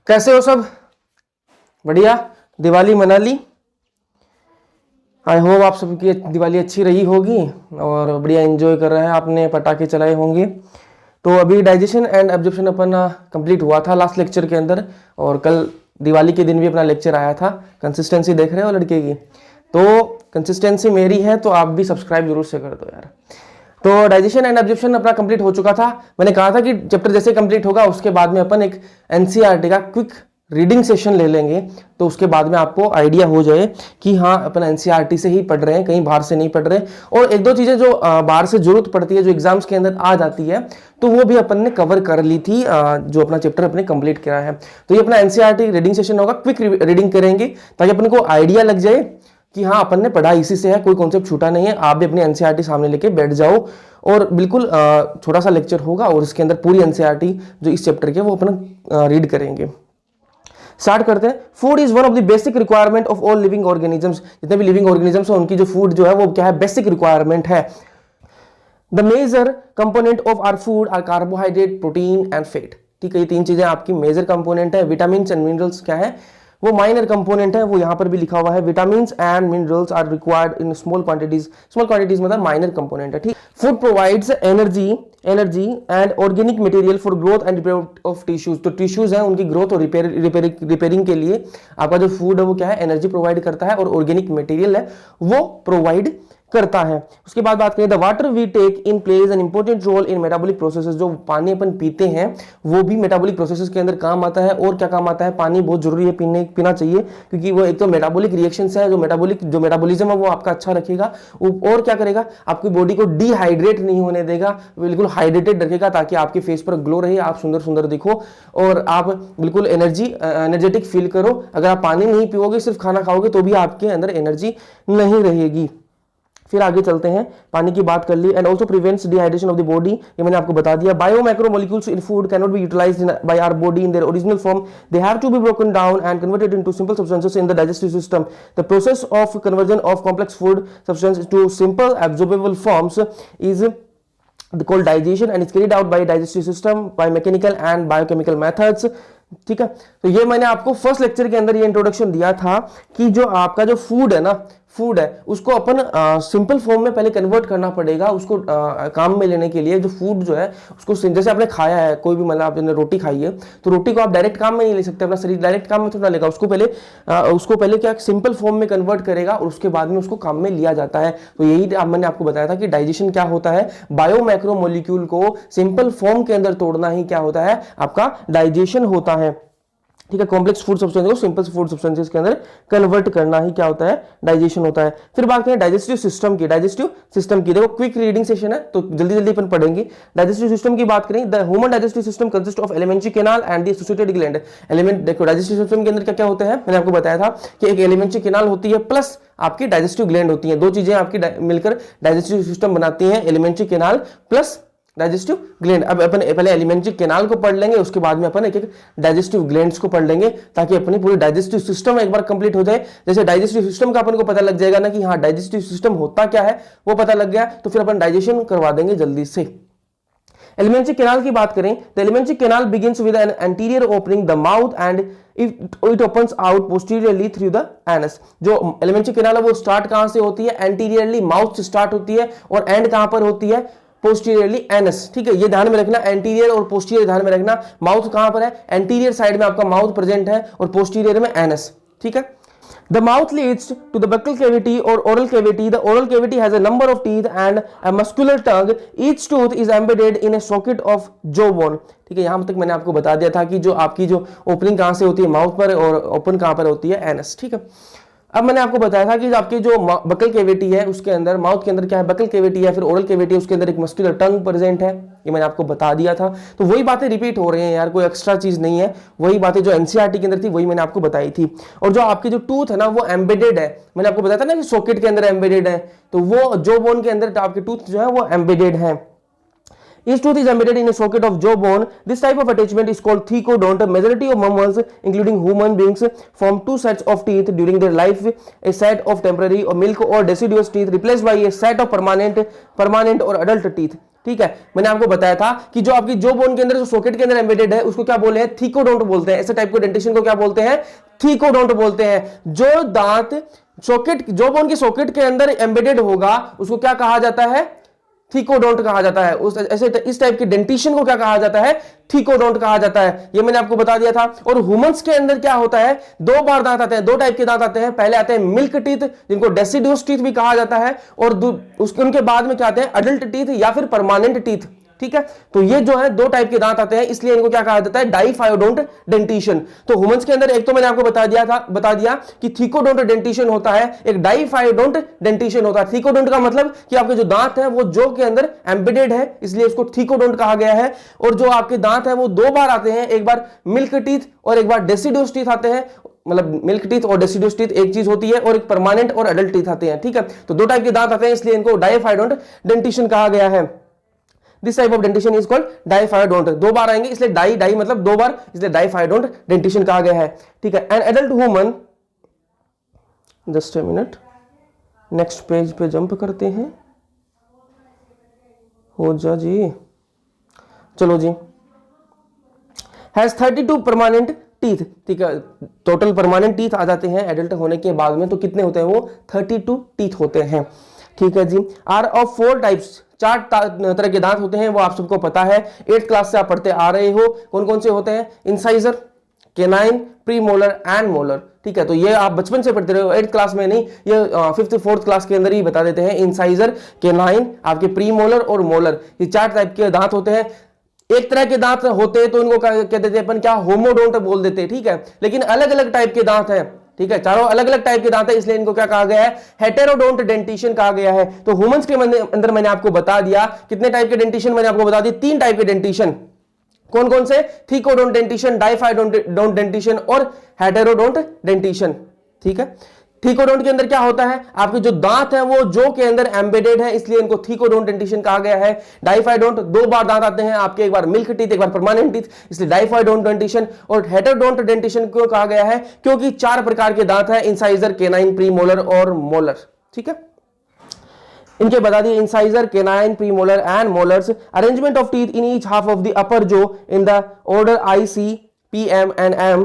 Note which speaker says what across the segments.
Speaker 1: कैसे हो सब? बढ़िया। दिवाली मना ली? आई होप आप सबकी दिवाली अच्छी रही होगी और बढ़िया एंजॉय कर रहे हैं, आपने पटाखे चलाए होंगे। तो अभी digestion and absorption upon complete हुआ था लास्ट लेक्चर के अंदर, और कल दिवाली के दिन भी अपना लेक्चर आया था। कंसिस्टेंसी देख रहे हो लड़के की? तो कंसिस्टेंसी मेरी है तो आप भी सब्सक्राइब जरूर से कर दो यार। तो डाइजेशन एंड एब्जॉर्प्शन अपना कंप्लीट हो चुका था। मैंने कहा था कि चैप्टर जैसे कंप्लीट होगा उसके बाद में अपन एक एनसीईआरटी का क्विक रीडिंग सेशन ले लेंगे, तो उसके बाद में आपको आइडिया हो जाए कि हाँ अपन एनसीईआरटी से ही पढ़ रहे हैं, कहीं बाहर से नहीं पढ़ रहे। और एक दो चीजें जो बाहर से जरूरत पड़ती है, जो एग्जाम्स के अंदर आ जाती है, तो वो भी अपन ने कवर कर ली थी जो अपना चैप्टर अपने कंप्लीट किया है। तो ये अपना एनसीईआरटी रीडिंग सेशन होगा, क्विक रीडिंग करेंगे ताकि अपन को आइडिया लग जाए कि हाँ अपन ने पढ़ा इसी से है, कोई कॉन्सेप्ट छूटा नहीं है। आप भी अपनी एनसीईआरटी सामने लेके बैठ जाओ और बिल्कुल छोटा सा लेक्चर होगा और इसके अंदर पूरी एनसीईआरटी जो इस चैप्टर के वो अपन रीड करेंगे। स्टार्ट करते हैं। Food is one of the basic requirement of all living organisms. जितने भी लिविंग ऑर्गेनिजम्स हैं उनकी जो फूड जो है वो क्या है, बेसिक रिक्वायरमेंट है। The major component of our food are carbohydrate, protein and fat. ठीक है, ये तीन चीजें आपकी मेजर कंपोनेंट है। विटामिन एंड मिनरल्स क्या है, वो माइनर कंपोनेंट है, वो यहां पर भी लिखा हुआ है। Vitamin and minerals are required in small quantities. Small quantities मतलब माइनर कंपोनेंट है। ठीक, food provides energy and organic material for growth and repair of tissues. तो टिश्यूज है उनकी ग्रोथ और रिपेयरिंग के लिए आपका जो फूड है वो क्या है, एनर्जी प्रोवाइड करता है और ऑर्गेनिक मटेरियल है वो प्रोवाइड करता है। उसके बाद बात करें, the water we take in plays an important role in metabolic processes. जो पानी अपन पीते हैं वो भी मेटाबॉलिक प्रोसेसेस के अंदर काम आता है। और क्या काम आता है, पानी बहुत जरूरी है पीना चाहिए, क्योंकि वो एक तो मेटाबॉलिक रिएक्शंस है, जो मेटाबॉलिज्म है वो आपका अच्छा रखेगा और क्या करेगा, आपकी बॉडी को डिहाइड्रेट नहीं होने देगा, बिल्कुल हाइड्रेटेड रखेगा ताकि आपके फेस पर ग्लो रहे, आप सुंदर सुंदर दिखो और आप बिल्कुल एनर्जेटिक फील करो। अगर आप पानी नहीं पियोगे, सिर्फ खाना खाओगे, तो भी आपके अंदर एनर्जी नहीं रहेगी। फिर आगे चलते हैं, पानी की बात कर ली। And also prevents dehydration of the body, ये मैंने आपको बता दिया। Bio macromolecules in food can not be utilized by our body in their original form, they have to be broken down and converted into simple substances in the digestive system. The process of conversion of complex food substance to simple absorbable forms is called digestion and is carried out by digestive system by mechanical and biochemical methods। ठीक है, तो ये मैंने आपको first lecture के अंदर ये introduction दिया था कि जो आपका जो फूड है ना, फूड है उसको अपन सिंपल फॉर्म में पहले कन्वर्ट करना पड़ेगा। उसको काम में लेने के लिए जो फूड जो है उसको, जैसे आपने खाया है कोई भी, मतलब आपने रोटी खाई है तो रोटी को आप डायरेक्ट काम में नहीं ले सकते, अपना शरीर डायरेक्ट काम में थोड़ा लेगा, उसको पहले क्या सिंपल फॉर्म में कन्वर्ट करेगा और उसके बाद में उसको काम में लिया जाता है। तो यही मैंने आपको बताया था कि डाइजेशन क्या होता है, बायो मैक्रोमोलिक्यूल को सिंपल फॉर्म के अंदर तोड़ना ही क्या होता है, आपका डाइजेशन होता है। ठीक है, कॉम्प्लेक्स फूड सब्सटेंस को सिंपल फूड सब्सटेंसेस के अंदर कन्वर्ट करना ही क्या होता है, डाइजेशन होता है। फिर बात करें डाइजेस्टिव सिस्टम की। देखो क्विक रीडिंग सेशन है तो जल्दी जल्दी अपन पढ़ेंगे। डाइजेस्टिव सिस्टम की बात करें, the human digestive system consist of alimentary canal and the associated gland. देखो डाइजेस्टिव सिस्टम के अंदर क्या क्या होते हैं, मैंने आपको बताया था कि एक एलिमेंट्री कैनाल होती है प्लस आपकी डाइजेस्टिव ग्लैंड होती है। दो चीजें आपकी मिलकर डाइजेस्टिव सिस्टम बनाती हैं, alimentary canal plus digestive gland. अब अपन पहले एलिमेंट्री कैनाल को पढ़ लेंगे, उसके बाद में अपन एक एक डाइजेस्टिव ग्लैंड्स को पढ़ लेंगे ताकि अपनी पूरी डाइजेस्टिव सिस्टम एक बार कंप्लीट हो जाए। जैसे डाइजेस्टिव सिस्टम का अपन को पता लग जाएगा ना कि हाँ डाइजेस्टिव सिस्टम होता क्या है, वो पता लग गया तो फिर अपन डाइजेशन करवा देंगे जल्दी से। एलिमेंट्री कैनाल की बात करें, the alimentary canal begins with an anterior opening the mouth and it opens out posteriorly through the anus। जो एलिमेंट्री कैनाल है वो स्टार्ट कहां से होती है, एंटीरियरली माउथ से स्टार्ट होती है और एंड कहां पर होती है, पोस्टीरियरली एनस। ठीक है, ये ध्यान में रखना, एंटीरियर और पोस्टीरियर ध्यान में रखना। माउथ कहां पर है, एंटीरियर साइड में आपका माउथ प्रेजेंट है और पोस्टीरियर में एनस। ठीक है, the mouth leads to the buccal cavity or oral cavity। the oral cavity has a number of teeth and a muscular tongue। each tooth is embedded in a socket of jawbone। ठीक है, यहां तक मैंने आपको बता दिया था कि जो आपकी जो ओपनिंग कहां से होती है, माउथ पर, और ओपन कहां पर होती है, एनस। ठीक है, अब मैंने आपको बताया था कि आपकी जो बकल केविटी है उसके अंदर, माउथ के अंदर क्या है, बकल केविटी है, फिर ओरल केविटी है, उसके अंदर एक मस्कुलर टंग प्रेजेंट है, ये मैंने आपको बता दिया था। तो वही बातें रिपीट हो रही हैं यार, कोई एक्स्ट्रा चीज नहीं है, वही बातें जो एनसीईआरटी के अंदर थी वही मैंने आपको बताई थी। और जो आपकी जो टूथ है ना वो एम्बेडेड है, मैंने आपको बताया था ना कि सॉकेट के अंदर एम्बेडेड है, तो वो जो बोन के अंदर आपके टूथ जो है वो एम्बेडेड है। Each tooth is embedded in a socket of jawbone। This type of attachment is called thecodont। Majority of mammals, including human beings, form two sets of teeth during their life: a set of temporary or milk or deciduous teeth replaced by a set of permanent or adult teeth। ठीक है, मैंने आपको बताया था कि जो आपकी जो बोन के अंदर जो सॉकेट के अंदर एम्बेडेड है उसको क्या बोले हैं, थीकोडोंट बोलते हैं। ऐसे टाइप के डेंटिशन को क्या बोलते हैं, थीकोडोंट बोलते हैं। जो दांत सॉकेट, जो बोन के सॉकेट के अंदर एम्बेडेड होगा उसको क्या कहा जाता है, थीकोडोंट कहा जाता है। उस ऐसे इस टाइप के डेंटिशन को क्या कहा जाता है, थीकोडोंट कहा जाता है। ये मैंने आपको बता दिया था। और ह्यूमंस के अंदर क्या होता है, दो बार दांत आते हैं, दो टाइप के दांत आते हैं। पहले आते हैं मिल्क टीथ, जिनको डेसिडुअस टीथ भी कहा जाता है, और उसके उनके बाद में क्या आते हैं, अडल्ट टीथ या फिर परमानेंट टीथ। ठीक है, तो ये जो है दो टाइप के दांत आते हैं, इसलिए इनको क्या कहा जाता है, डाइफायोडोंट डेंटिशन। तो ह्यूमंस के अंदर एक तो मैंने आपको बता दिया कि थीकोडोंट डेंटिशन होता है, एक डाइफायोडोंट डेंटिशन होता है। थीकोडोंट का मतलब कि आपके जो दांत है वो जो के अंदर एम्बेडेड है, इसलिए इसको थीकोडोंट कहा गया है। और जो आपके दांत है वो दो बार आते हैं, एक बार मिल्क टीथ और एक बार डेसिडुअस टीथ आते हैं। मतलब मिल्क टीथ और डेसिडुअस टीथ एक चीज होती है, और एक परमानेंट और एडल्ट टीथ आते हैं। ठीक है, तो दो टाइप के दांत आते हैं, इसलिए इनको डाइफायोडोंट डेंटिशन कहा गया है। This type of dentition is called diphyodont. दो बार आएंगे इसलिए डाई मतलब दो बार, इसलिए डाइफायोडोंट डेंटिशन कहा गया है। ठीक है, an adult human, just a minute, next page पे जंप करते हैं, हो जा जी, चलो जी, हैज 32 परमानेंट टीथ। ठीक है, टोटल परमानेंट टीथ आ जाते हैं एडल्ट होने के बाद में, तो कितने होते हैं वो 32 टीथ होते हैं। ठीक है जी, आर ऑफ 4 टाइप्स, 4 तरह के दांत होते हैं, वो आप सबको पता है, 8th क्लास से आप पढ़ते आ रहे हो। कौन कौन से होते हैं, incisor, canine, premolar and molar. ठीक है, तो ये आप बचपन से पढ़ते रहे हो, 8th क्लास में नहीं, ये 5th 4th क्लास के अंदर ही बता देते हैं। इंसाइजर, केनाइन, आपके प्रीमोलर और मोलर, ये 4 टाइप के दांत होते हैं। एक तरह के दांत होते हैं तो इनको कहते थे अपन क्या, होमोडोंट बोल देते हैं। ठीक है, लेकिन अलग अलग टाइप के दांत हैं। ठीक है, चारों अलग अलग टाइप के दांत है, इसलिए इनको क्या कहा गया है, हेटेरोडोंट डेंटिशन कहा गया है। तो ह्यूमंस के अंदर मैंने आपको बता दिया कितने टाइप के डेंटिशन, मैंने आपको बता दी 3 टाइप के डेंटिशन। कौन कौन से, थीकोडोंट डेंटिशन, डाइफायोडोंट डेंटिशन और हेटेरोडोंट डेंटिशन। ठीक है, थीकोडोंट के अंदर क्या होता है, आपके जो दांत है वो जो के अंदर एम्बेडेड है, इसलिए इनको थीकोडोंट डेंटिशन कहा गया है। डाइफायोडोंट, दो बार दांत आते हैं आपके, एक बार मिल्क टीथ एक बार परमानेंट टीथ, इसलिए डाइफायोडोंट डेंटिशन। और हेटेरोडोंट डेंटिशन क्यों कहा गया है, क्योंकि 4 प्रकार के दांत है, इंसाइजर, केनाइन, प्रीमोलर और मोलर। ठीक है, इनके बता दिए, incisor, canine, premolar and molars. Arrangement of teeth in each half of the upper jaw in the order IC, PM and M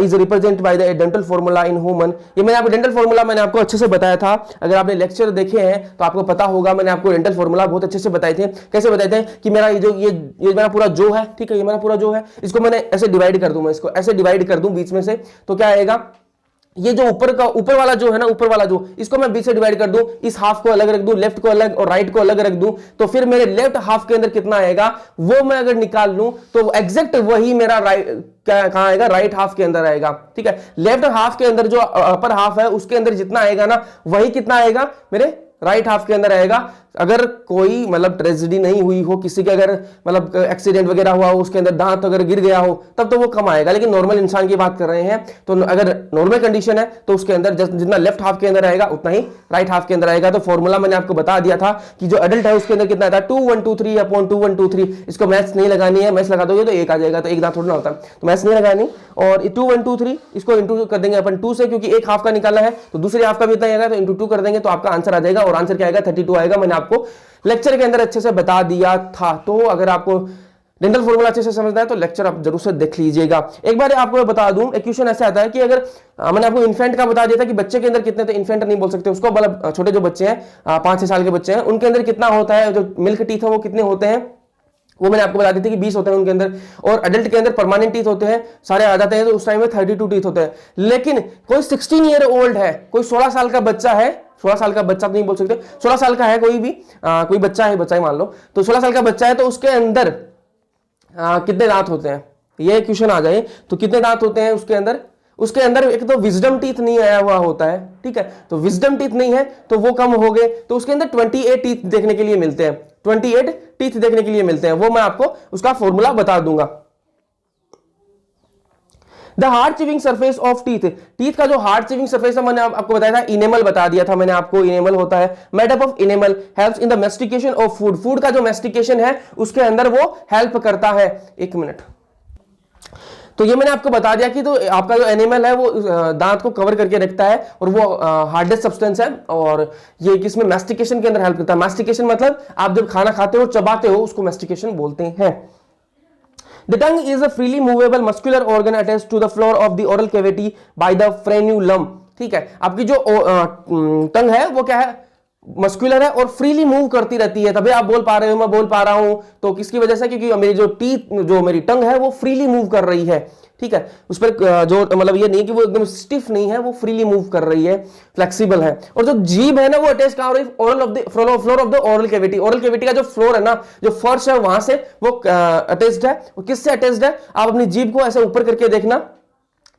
Speaker 1: is represented by the dental formula in human। ये मैंने आपको dental formula मैंने आपको अच्छे से बताया था, अगर आपने लेक्चर देखे हैं तो आपको पता होगा, मैंने आपको डेंटल फॉर्मूला बहुत अच्छे से बताए थे। कैसे बताए थे कि मेरा ये मेरा पूरा जो है, ठीक है, ये मेरा पूरा जो है, इसको मैंने ऐसे डिवाइड कर दूं, मैं इसको ऐसे डिवाइड कर दूं बीच में से, तो क्या आएगा, ये जो ऊपर वाला जो है ना, ऊपर वाला जो, इसको मैं बीच से डिवाइड कर दूं, इस हाफ को अलग रख दूं, लेफ्ट को अलग और राइट को अलग रख दूं, तो फिर मेरे लेफ्ट हाफ के अंदर कितना आएगा वो मैं अगर निकाल लूं तो एग्जैक्ट वही मेरा राइट कहां आएगा, राइट हाफ के अंदर आएगा। ठीक है, लेफ्ट हाफ के अंदर जो अपर हाफ है उसके अंदर जितना आएगा ना, वही कितना आएगा मेरे राइट हाफ के अंदर आएगा। अगर कोई मतलब ट्रेजेडी नहीं हुई हो, किसी के अगर मतलब एक्सीडेंट वगैरह हुआ हो, उसके अंदर दांत अगर गिर गया हो, तब तो वो कम आएगा, लेकिन नॉर्मल इंसान की बात कर रहे हैं, तो अगर नॉर्मल कंडीशन है तो उसके अंदर जितना लेफ्ट हाफ के अंदर आएगा उतना ही राइट हाफ के अंदर आएगा। तो फॉर्मूला मैंने आपको बता दिया था कि जो एडल्ट है उसके अंदर कितना आता है, 2123 अपॉन 2123। इसको मैथ्स नहीं लगानी है, मैथ्स लगा दोगे तो 1 आ जाएगा, तो एक दांत थोड़ा होता है, तो मैथ्स नहीं लगानी। और 2123 इसको इंटू कर देंगे अपन 2 से, क्योंकि एक हाफ का निकालना है, तो दूसरी हाफ का भी इतना आएगा, तो इंटू 2 कर देंगे तो आपका आंसर आ जाएगा, और आंसर क्या आएगा 32 आएगा। मैंने आपको लेक्चर के अंदर अच्छे से बता दिया था। तो अगर आपको डेंटल फॉर्मूला अच्छे से समझना है तो लेक्चर आप जरूर से देख लीजिएगा। एक बार आपको बता दूं, एक क्वेश्चन ऐसा आता है कि अगर मैंने आपको इन्फेंट का बता दिया था कि बच्चे के अंदर कितने, तो इन्फेंट नहीं बोल सकते उसको, मतलब छोटे जो बच्चे हैं 5-6 साल के बच्चे हैं, उनके अंदर कितना होता है, जो मिल्क टीथ है वो कितने होते हैं, वो मैंने आपको बता दी थी कि 20 होते हैं उनके अंदर। और एडल्ट के अंदर परमानेंट टीथ होते हैं, सारे आ जाते हैं, तो उस टाइम में 32 टीथ होते हैं। लेकिन कोई 16 ईयर ओल्ड है, कोई 16 साल का बच्चा है, 16 साल का बच्चा तो नहीं बोल सकते, 16 साल का है कोई भी, कोई बच्चा है, बच्चा ही मान लो, तो 16 साल का बच्चा है, तो उसके अंदर कितने दांत होते हैं, ये क्वेश्चन आ जाए तो कितने दांत होते हैं उसके अंदर। उसके अंदर एक तो विजडम टीथ नहीं आया हुआ होता है, ठीक है, तो विजडम टीथ नहीं है तो वो कम हो गए, तो उसके अंदर 28 टीथ देखने के लिए मिलते हैं, 28 टीथ देखने के लिए मिलते हैं, वो मैं आपको उसका फॉर्मूला बता दूंगा। The hard chewing surface of teeth, teeth का जो हार्ड चिविंग सरफेस है मैंने आपको बताया था, इनेमल बता दिया था मैंने आपको, इनेमल होता है, made up of enamel, helps in the mastication of food, food का जो मैस्टिकेशन है उसके अंदर वो हेल्प करता है। एक मिनट, तो ये मैंने आपको बता दिया कि तो आपका जो एनिमल है वो दांत को कवर करके रखता है और वो हार्डेस्ट सब्सटेंस है, और ये किसमें मैस्टिकेशन के अंदर हेल्प करता है। मैस्टिकेशन मतलब आप जब खाना खाते हो चबाते हो उसको मैस्टिकेशन बोलते हैं। The tongue is a freely movable muscular organ attached to the floor of the oral cavity by the frenulum। ठीक है, आपकी जो टंग है वो क्या है, मस्कुलर है और फ्रीली मूव करती रहती है, तभी आप बोल पा रहे हो, मैं बोल पा रहा हूं, तो किसकी वजह से, क्योंकि मेरी जो टीथ, जो मेरी टंग है वो फ्रीली मूव कर रही है। ठीक है, उस पर जो मतलब ये नहीं कि वो एकदम स्टिफ नहीं है, वो फ्रीली मूव कर रही है, फ्लेक्सिबल है। और जो जीभ है ना वो अटैच कहां हो रही है, oral of the floor of the oral cavity. Oral cavity का जो फ्लोर है ना, जो फर्श है वहां से वो अटैच्ड है। और किससे अटैच्ड है, आप अपनी जीभ को ऐसे ऊपर करके देखना,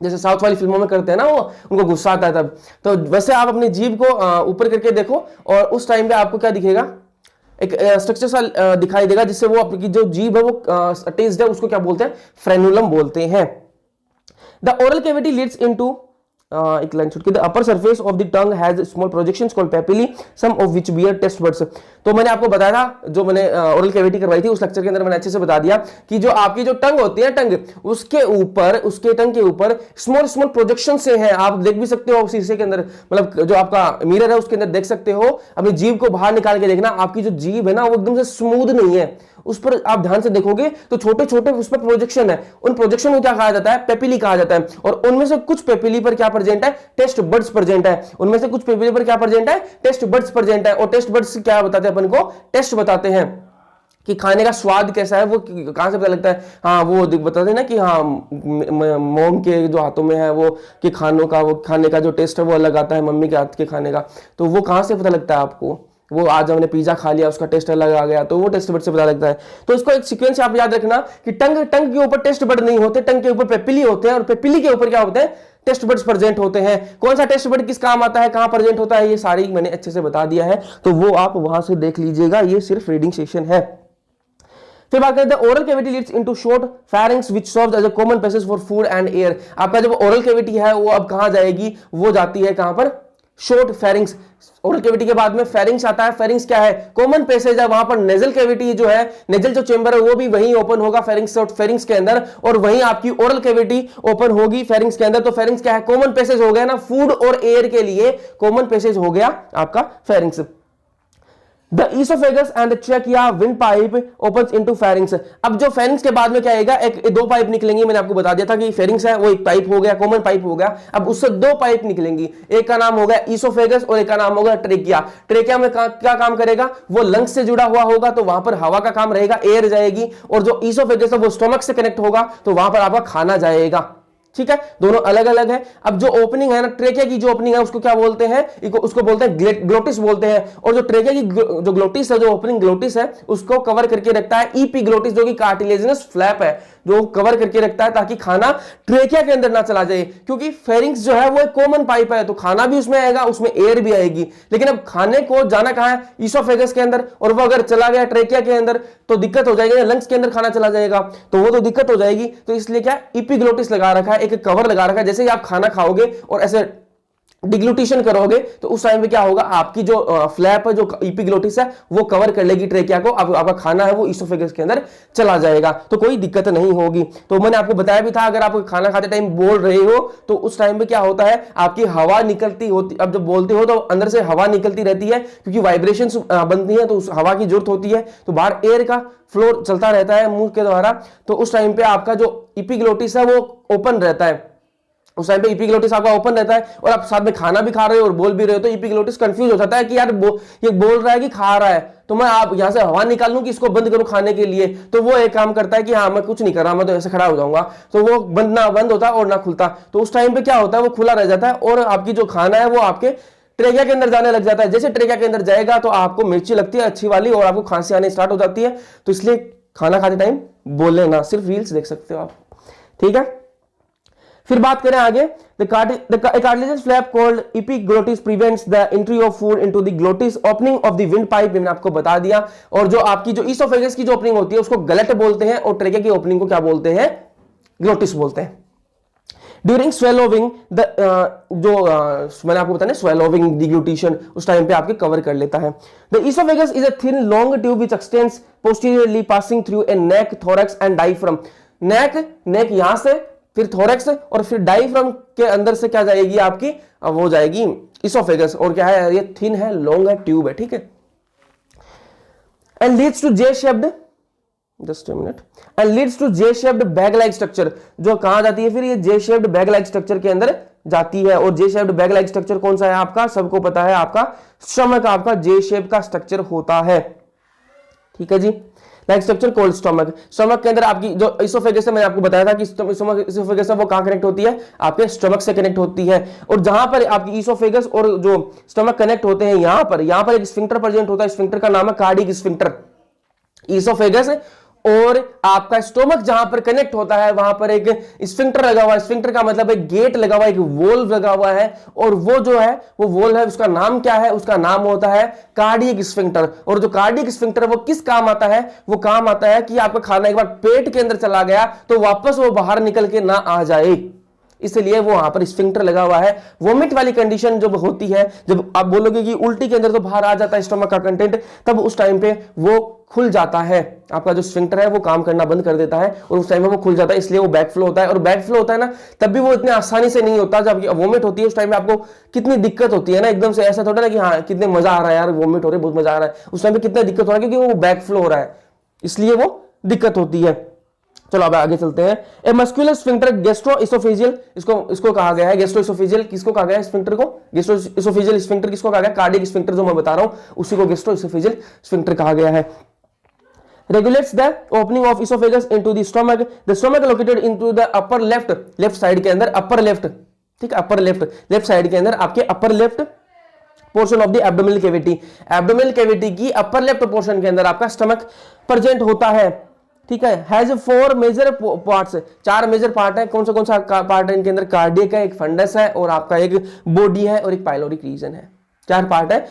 Speaker 1: जैसे साउथ वाली फिल्मों में करते हैं ना, वो उनको गुस्सा आता है तब, तो वैसे आप अपनी जीभ को ऊपर करके देखो और उस टाइम पे आपको क्या दिखेगा, एक स्ट्रक्चर सा दिखाई देगा, जिससे वो आपकी जो जीभ है वो अटैच्ड है, उसको क्या बोलते हैं, फ्रेनुलम बोलते हैं। The oral cavity leads into एक लाइन छूट के, the upper surface of the tongue has small projections called papillae, some of which bear taste buds. तो मैंने आपको बताया था, जो मैंने ओरल कैविटी करवाई थी उस लेक्चर के अंदर मैंने अच्छे से बता दिया कि जो आपकी जो टंग होती है, टंग उसके ऊपर, उसके टंग के ऊपर स्मॉल स्मॉल प्रोजेक्शन से है, आप देख भी सकते हो शीशे के अंदर, मतलब जो आपका मिरर है उसके अंदर देख सकते हो। अपनी जीभ को बाहर निकाल के देखना, आपकी जो जीभ है ना वो एकदम से स्मूथ नहीं है, उस पर आप ध्यान से देखोगे तो छोटे छोटे उस पर प्रोजेक्शन है, उन प्रोजेक्शन को क्या कहा जाता है, पेपिली कहा जाता है। और उनमें से कुछ पेपिली पर क्या प्रेजेंट है, टेस्ट बड्स प्रेजेंट है। उनमें से कुछ पेपिली पर क्या प्रेजेंट है, टेस्ट बड्स प्रेजेंट है। और टेस्ट बड्स क्या बताते हैं अपन को, टेस्ट बताते हैं कि खाने का स्वाद कैसा है, वो कहां से पता लगता है, हाँ वो बताते हैं ना कि हाँ मोम के जो हाथों में है वो कि खानों का, वो खाने का जो टेस्ट है वो अलग आता है मम्मी के हाथ के खाने का, तो वो कहां से पता लगता है आपको, वो आज हमने पिज्जा खा लिया उसका टेस्ट अलग आ गया, तो वो टेस्ट बड से पता लगता है। तो इसको एक सीक्वेंस आप याद रखना कि टंग के ऊपर टेस्ट बड नहीं होते, टंग के ऊपर पेपिली होते हैं, और पेपिली के ऊपर क्या होते हैं, टेस्ट बड्स प्रेजेंट होते हैं। कौन सा टेस्ट बड किस काम आता है, कहां प्रेजेंट होता है, ये सारी मैंने अच्छे से बता दिया है, तो वो आप वहां से देख लीजिएगा, ये सिर्फ रीडिंग सेशन है। फिर बात करते हैं oral cavity leads into short pharynx which serves as a common passage for food and air. आपका जब ओरल कैविटी है वो अब कहां जाएगी, वो जाती है कहां पर, शॉर्ट फेरिंक्स। ओरल कैविटी के बाद में फेरिंक्स आता है। फेरिंक्स क्या है, कॉमन पैसेज है, वहां पर नेजल कैविटी जो है, नेजल जो चेंबर है वो भी वहीं ओपन होगा फेरिंक्स के अंदर, और वहीं आपकी ओरल कैविटी ओपन होगी फेरिंक्स के अंदर। तो फेरिंक्स क्या है, कॉमन पैसेज हो गया ना, फूड और एयर के लिए कॉमन पैसेज हो गया आपका pharynx. The esophagus and the trachea windpipe opens into pharynx। अब जो pharynx के बाद में क्या आएगा, एक दो पाइप निकलेंगी, मैंने आपको बता दिया था कि pharynx है वो एक पाइप हो गया, कॉमन पाइप हो गया। अब उससे दो पाइप निकलेंगी, एक का नाम होगा esophagus और एक का नाम होगा ट्रेकिया। ट्रेकिया में क्या काम करेगा, वो लंग्स से जुड़ा हुआ होगा, तो वहां पर हवा का काम रहेगा, एयर जाएगी। और जो esophagus है वो स्टोमक से कनेक्ट होगा, तो वहां पर आपका खाना जाएगा। ठीक है, दोनों अलग अलग है। अब जो ओपनिंग है ना, ट्रेकिया की जो ओपनिंग है उसको क्या बोलते हैं, उसको बोलते हैं ग्लोटिस बोलते हैं। और जो ट्रेकिया की जो ग्लोटिस है, जो ओपनिंग ग्लोटिस है, उसको कवर करके रखता है ईपीग्लोटिस, जो कि कार्टिलेजिनस फ्लैप है, जो कवर करके रखता है ताकि खाना ट्रेकिया के अंदर ना चला जाए। क्योंकि फेरिंक्स जो है वो एक कॉमन पाइप है, तो खाना भी उसमें आएगा, उसमें एयर भी आएगी। लेकिन अब खाने को जाना कहां है, ईसोफेगस के अंदर, और वो अगर चला गया ट्रेकिया के अंदर तो दिक्कत हो जाएगी, लंग्स के अंदर खाना चला जाएगा तो वो तो दिक्कत हो जाएगी। तो इसलिए क्या ईपीग्लोटिस लगा रखा है, एक कवर लगा रखा है। जैसे ही आप खाना खाओगे और ऐसे डिग्लूटेशन करोगे तो उस टाइम पे क्या होगा, आपकी जो फ्लैप है, जो ईपीग्लोटिस है, वो कवर कर लेगी ट्रेकिया को। आपका खाना है वो ईसोफेगस के अंदर चला जाएगा, तो कोई दिक्कत नहीं होगी। तो मैंने आपको बताया भी था, अगर आप खाना खाते टाइम बोल रहे हो तो उस टाइम पे क्या होता है, आपकी हवा निकलती होती, अब जब बोलते हो तो अंदर से हवा निकलती रहती है, क्योंकि वाइब्रेशंस बनती है, तो उस हवा की जरूरत होती है, तो बाहर एयर का फ्लो चलता रहता है मुंह के द्वारा। तो उस टाइम पे आपका जो ईपीग्लोटिस है वो ओपन रहता है, उस टाइम पे ईपीग्लोटिस आपका ओपन रहता है, और आप साथ में खाना भी खा रहे हो और बोल भी रहे हो, तो ईपीग्लोटिस कंफ्यूज हो जाता है कि यार ये बोल रहा है कि खा रहा है, तो मैं आप यहां से हवा निकाल लूं कि इसको बंद करूं खाने के लिए। तो वो एक काम करता है कि हाँ मैं कुछ नहीं कर रहा, मैं तो ऐसे खड़ा हो जाऊंगा, तो वो बंद होता और ना खुलता। तो उस टाइम पे क्या होता है, वो खुला रह जाता है, और आपकी जो खाना है वो आपके ट्रेकिया के अंदर जाने लग जाता है। जैसे ट्रेकिया के अंदर जाएगा तो आपको मिर्ची लगती है अच्छी वाली, और आपको खांसी आने स्टार्ट हो जाती है। तो इसलिए खाना खाते टाइम बोले ना, सिर्फ रील्स देख सकते हो आप, ठीक है। फिर बात करें आगे, a cartilaginous flap called epiglottis prevents the entry of food into the glottis opening of the windpipe, मैंने आपको बता दिया। और जो आपकी जो ईसोफेगस की जो ओपनिंग होती है उसको गलट बोलते हैं, और ट्रेकिया की ओपनिंग को क्या बोलते हैं, ग्लोटिस बोलते हैं। ड्यूरिंग स्वेलोविंग मैंने आपको बताया स्वेलोविंग डिग्लूटेशन, उस टाइम पे आपके कवर कर लेता है। The esophagus is a thin long tube which extends posteriorly passing through a neck, thorax and diaphragm. Neck यहां से फिर थोरेक्स और फिर डायफ्राम के अंदर से क्या जाएगी आपकी, वो जाएगी इसोफेगस। और क्या है, ये थिन है, लॉन्ग है, ट्यूब है, ठीक है। And leads to J shaped, just a minute, and leads to J shaped bag like structure, जो कहां जाती है फिर, ये J shaped bag like structure के अंदर जाती है। और J shaped bag like structure कौन सा है आपका, सबको पता है, आपका स्टमक आपका जे शेप का स्ट्रक्चर होता है, ठीक है जी। Like structure called stomach, stomach के अंदर आपकी जो इसोफेगस है, मैंने आपको बताया था कि इसोफेगस है वो कहां कनेक्ट होती है, आपके स्टमक से कनेक्ट होती है। और जहां पर आपकी इसोफेगस और जो स्टमक कनेक्ट होते हैं, यहां पर एक स्फिंक्टर प्रेजेंट होता है, स्फिंक्टर का नाम है कार्डिक स्फिंक्टर। इसोफेगस और आपका स्टोमक जहां पर कनेक्ट होता है, वहां पर एक स्फिंक्टर लगा हुआ है, स्फिंक्टर का मतलब एक गेट लगा हुआ है, एक वोल्व लगा हुआ है, और वो जो है वो वोल्व है, उसका नाम क्या है, उसका नाम होता है कार्डियक स्फिंक्टर। और जो कार्डियक स्फिंक्टर वो किस काम आता है, वो काम आता है कि आपका खाना एक बार पेट के अंदर चला गया तो वापस वो बाहर निकल के ना आ जाए, इसलिए वो वहां पर स्फिंक्टर लगा हुआ है। वोमिट वाली कंडीशन जब होती है, जब आप बोलोगे कि उल्टी के अंदर तो बाहर आ जाता है स्टमक का कंटेंट, तब उस टाइम पे वो खुल जाता है, आपका जो स्फिंक्टर है वो काम करना बंद कर देता है और उस टाइम पे वो खुल जाता है, इसलिए वो बैक फ्लो होता है। और बैक फ्लो होता है ना, तब भी वो इतने आसानी से नहीं होता। जब वोमिट होती है उस टाइम पे आपको कितनी दिक्कत होती है ना, एकदम से ऐसा थोड़ा ना कि हाँ कितने मजा आ रहा है यार, वोमिट हो रही है, बहुत मजा आ रहा है, उस टाइम पे कितना दिक्कत हो रहा है, क्योंकि वो बैक फ्लो हो रहा है, इसलिए वो दिक्कत होती है। चलो अब आगे चलते हैं। A muscular sphincter gastro oesophageal, इसको कहा गया है गैस्ट्रो इसोफेजियल, किसको कहा गया है, स्फिंक्टर को। गैस्ट्रो इसोफेजियल स्फिंक्टर किसको कहा गया, कार्डियक स्फिंक्टर जो मैं बता रहा हूं उसी को गैस्ट्रो इसोफेजियल स्फिंक्टर कहा गया है। Regulates the opening of esophagus into the stomach. The stomach located into the upper left side के अंदर, upper left, ठीक है, upper लेफ्ट साइड के अंदर आपके upper left portion of the abdominal cavity, abdominal cavity की अपर लेफ्ट पोर्शन के अंदर आपका स्टमक प्रेजेंट होता है, ठीक है। Has 4 major parts, 4 major part है। कौन सा पार्ट है इनके अंदर, कार्डियक है, एक फंडस है, और आपका एक बॉडी है, और एक पाइलोरिक रीजन है। 4 पार्ट है,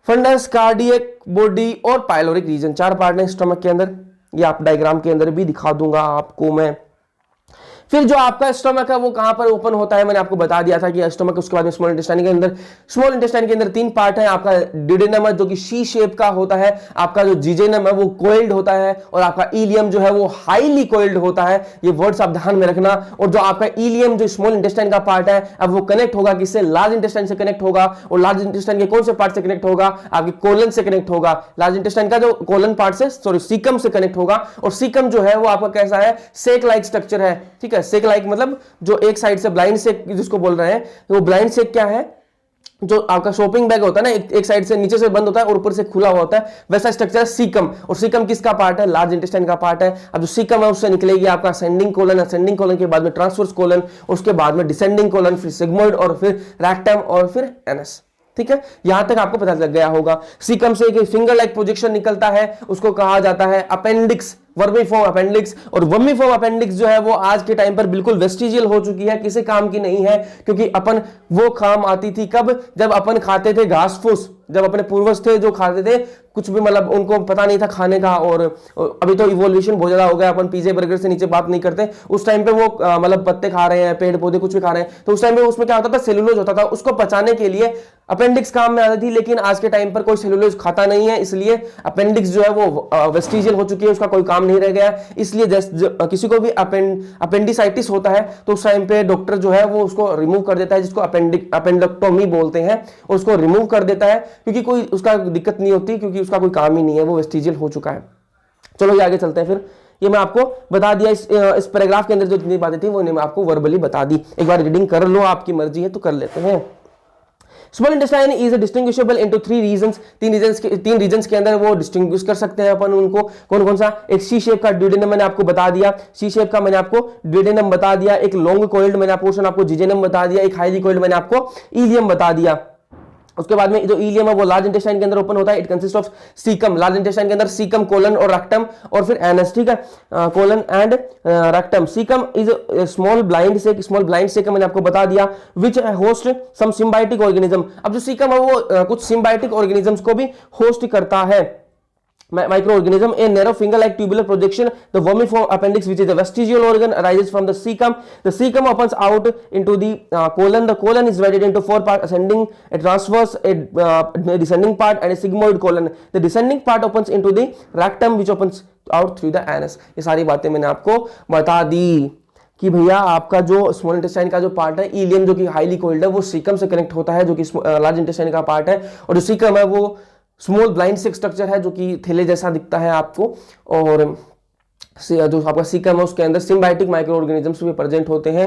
Speaker 1: फंडस, कार्डियक, बॉडी और पाइलोरिक रीजन, 4 पार्ट है स्टमक के अंदर। ये आप डायग्राम के अंदर भी दिखा दूंगा आपको मैं। फिर जो आपका स्टमक है वो कहां पर ओपन होता है, मैंने आपको बता दिया था कि स्टमक, उसके बाद में स्मॉल इंटेस्टाइन के अंदर, स्मॉल इंटेस्टाइन के अंदर 3 पार्ट है। आपका ड्यूडेनम जो कि सी शेप का होता है, आपका जो जिजेनम है वो कोइल्ड होता है, और आपका इलियम जो है वो हाईली कोइल्ड होता है। ये वर्ड्स आप ध्यान में रखना। और जो आपका इलियम जो स्मॉल इंटेस्टाइन का पार्ट है, अब वो कनेक्ट होगा किससे, लार्ज इंटेस्टाइन से कनेक्ट होगा। और लार्ज इंटेस्टाइन के कौन से पार्ट से कनेक्ट होगा, आपके कोलन से कनेक्ट होगा। लार्ज इंटेस्टाइन का जो कोलन पार्ट से, सॉरी, सीकम से कनेक्ट होगा। और सीकम जो है वो आपका कैसा है, सेक लाइक स्ट्रक्चर है, ठीक है। सेक लाइक मतलब जो एक साइड से ब्लाइंड सेक जिसको बोल रहे हैं, वो ब्लाइंड सेक क्या है, जो आपका शॉपिंग बैग होता है ना, एक साइड से नीचे से बंद होता है और ऊपर से खुला हुआ होता है, वैसा स्ट्रक्चर है सीकम। और सीकम किसका पार्ट है, लार्ज इंटेस्टाइन का पार्ट है। अब जो सीकम है उससे निकलेगी आपका असेंडिंग कोलन, असेंडिंग कोलन के बाद में ट्रांसवर्स कोलन, उसके बाद में डिसेंडिंग कोलन, फिर सिग्मोइड, और फिर रेक्टम, और फिर एनस, ठीक है। यहां तक आपको पता लग गया होगा। सीकम से एक फिंगर लाइक प्रोजेक्शन निकलता है, उसको कहा जाता है अपेंडिक्स, वर्मीफॉर्म अपेंडिक्स। और वर्मीफॉर्म अपेंडिक्स जो है वो आज के टाइम पर बिल्कुल वेस्टिजियल हो चुकी है, किसी काम की नहीं है, क्योंकि अपन वो काम आती थी कब, जब अपन खाते थे घास फूस, जब अपने पूर्वज थे जो खाते थे कुछ भी, मतलब उनको पता नहीं था खाने का। और अभी तो इवोल्यूशन बहुत ज्यादा हो गया, अपन पिज्जे बर्गर से नीचे बात नहीं करते। उस टाइम पे वो मतलब पत्ते खा रहे हैं, पेड़ पौधे कुछ भी खा रहे हैं, तो उस टाइम पे उसमें क्या होता था, सेलुलोज होता था, उसको पचाने के लिए अपेंडिक्स काम में आती थी। लेकिन आज के टाइम पर कोई सेलुलोज खाता नहीं है, इसलिए अपेंडिक्स जो है वो वेस्टिजियल हो चुकी है, उसका कोई काम नहीं रह गया। इसलिए किसी को भी अपेंडिसाइटिस होता है तो उस टाइम पे डॉक्टर जो है वो उसको रिमूव कर देता है, जिसको अपेंडेक्टोमी बोलते हैं, उसको रिमूव कर देता है, क्योंकि कोई उसका दिक्कत नहीं होती, क्योंकि उसका कोई काम ही नहीं है, वो वेस्टिजियल हो चुका है। चलो ये आगे चलते हैं। फिर ये मैं आपको बता दिया, इस पैराग्राफ के अंदर जो जितनी बातें थी वो मैं आपको वर्बली बता दी। एक बार रीडिंग कर लो, आपकी मर्जी है तो कर लेते हैं। Small intestine is distinguishable into 3 regions, 3 regions के अंदर वो डिस्टिंग्विश कर सकते हैं अपन उनको। कौन कौन सा, एक सी शेप का ड्यूडेनम मैंने आपको बता दिया, सी शेप का मैंने आपको ड्यूडेनम बता दिया, एक लॉन्ग कोइल्ड मैंने आपको जिजेनम बता दिया, एक हाईली कोइल्ड मैंने आपको इलियम बता दिया। उसके बाद में जो इलियम है वो लार्ज इंटेस्टाइन के अंदर ओपन होता है, it consist of caecum, large intestine के अंदर सीकम, कोलन और रेक्टम, और फिर एनस, ठीक है, colon and rectum. Caecum is small blind sac मैंने आपको बता दिया, which host some symbiotic organism. अब जो सीकम है वो कुछ सिम्बायोटिक ऑर्गेनिजम्स को भी होस्ट करता है, microorganism. A narrow finger-like tubular projection, the vermiform appendix, which is a vestigial organ, arises from the cecum. The cecum opens out into the colon. The colon is divided into 4 parts: ascending, a transverse, a descending part, and a sigmoid colon. The descending part opens into the rectum, which opens out through the anus. ये सारी बातें मैंने आपको बता दी कि भैया आपका जो स्मॉल इंटेस्टाइन का जो पार्ट है इलियम जो कि हाईली कोइल्ड है वो सीकम से कनेक्ट होता है जो कि लार्ज इंटेस्टाइन का पार्ट है, और जो सीकम है वो स्मॉल ब्लाइंड से स्ट्रक्चर है जो कि थैले जैसा दिखता है आपको। और जो आपका सीकम है उसके अंदर सिम्बायोटिक माइक्रो ऑर्गेनिजम्स भी प्रेजेंट होते हैं,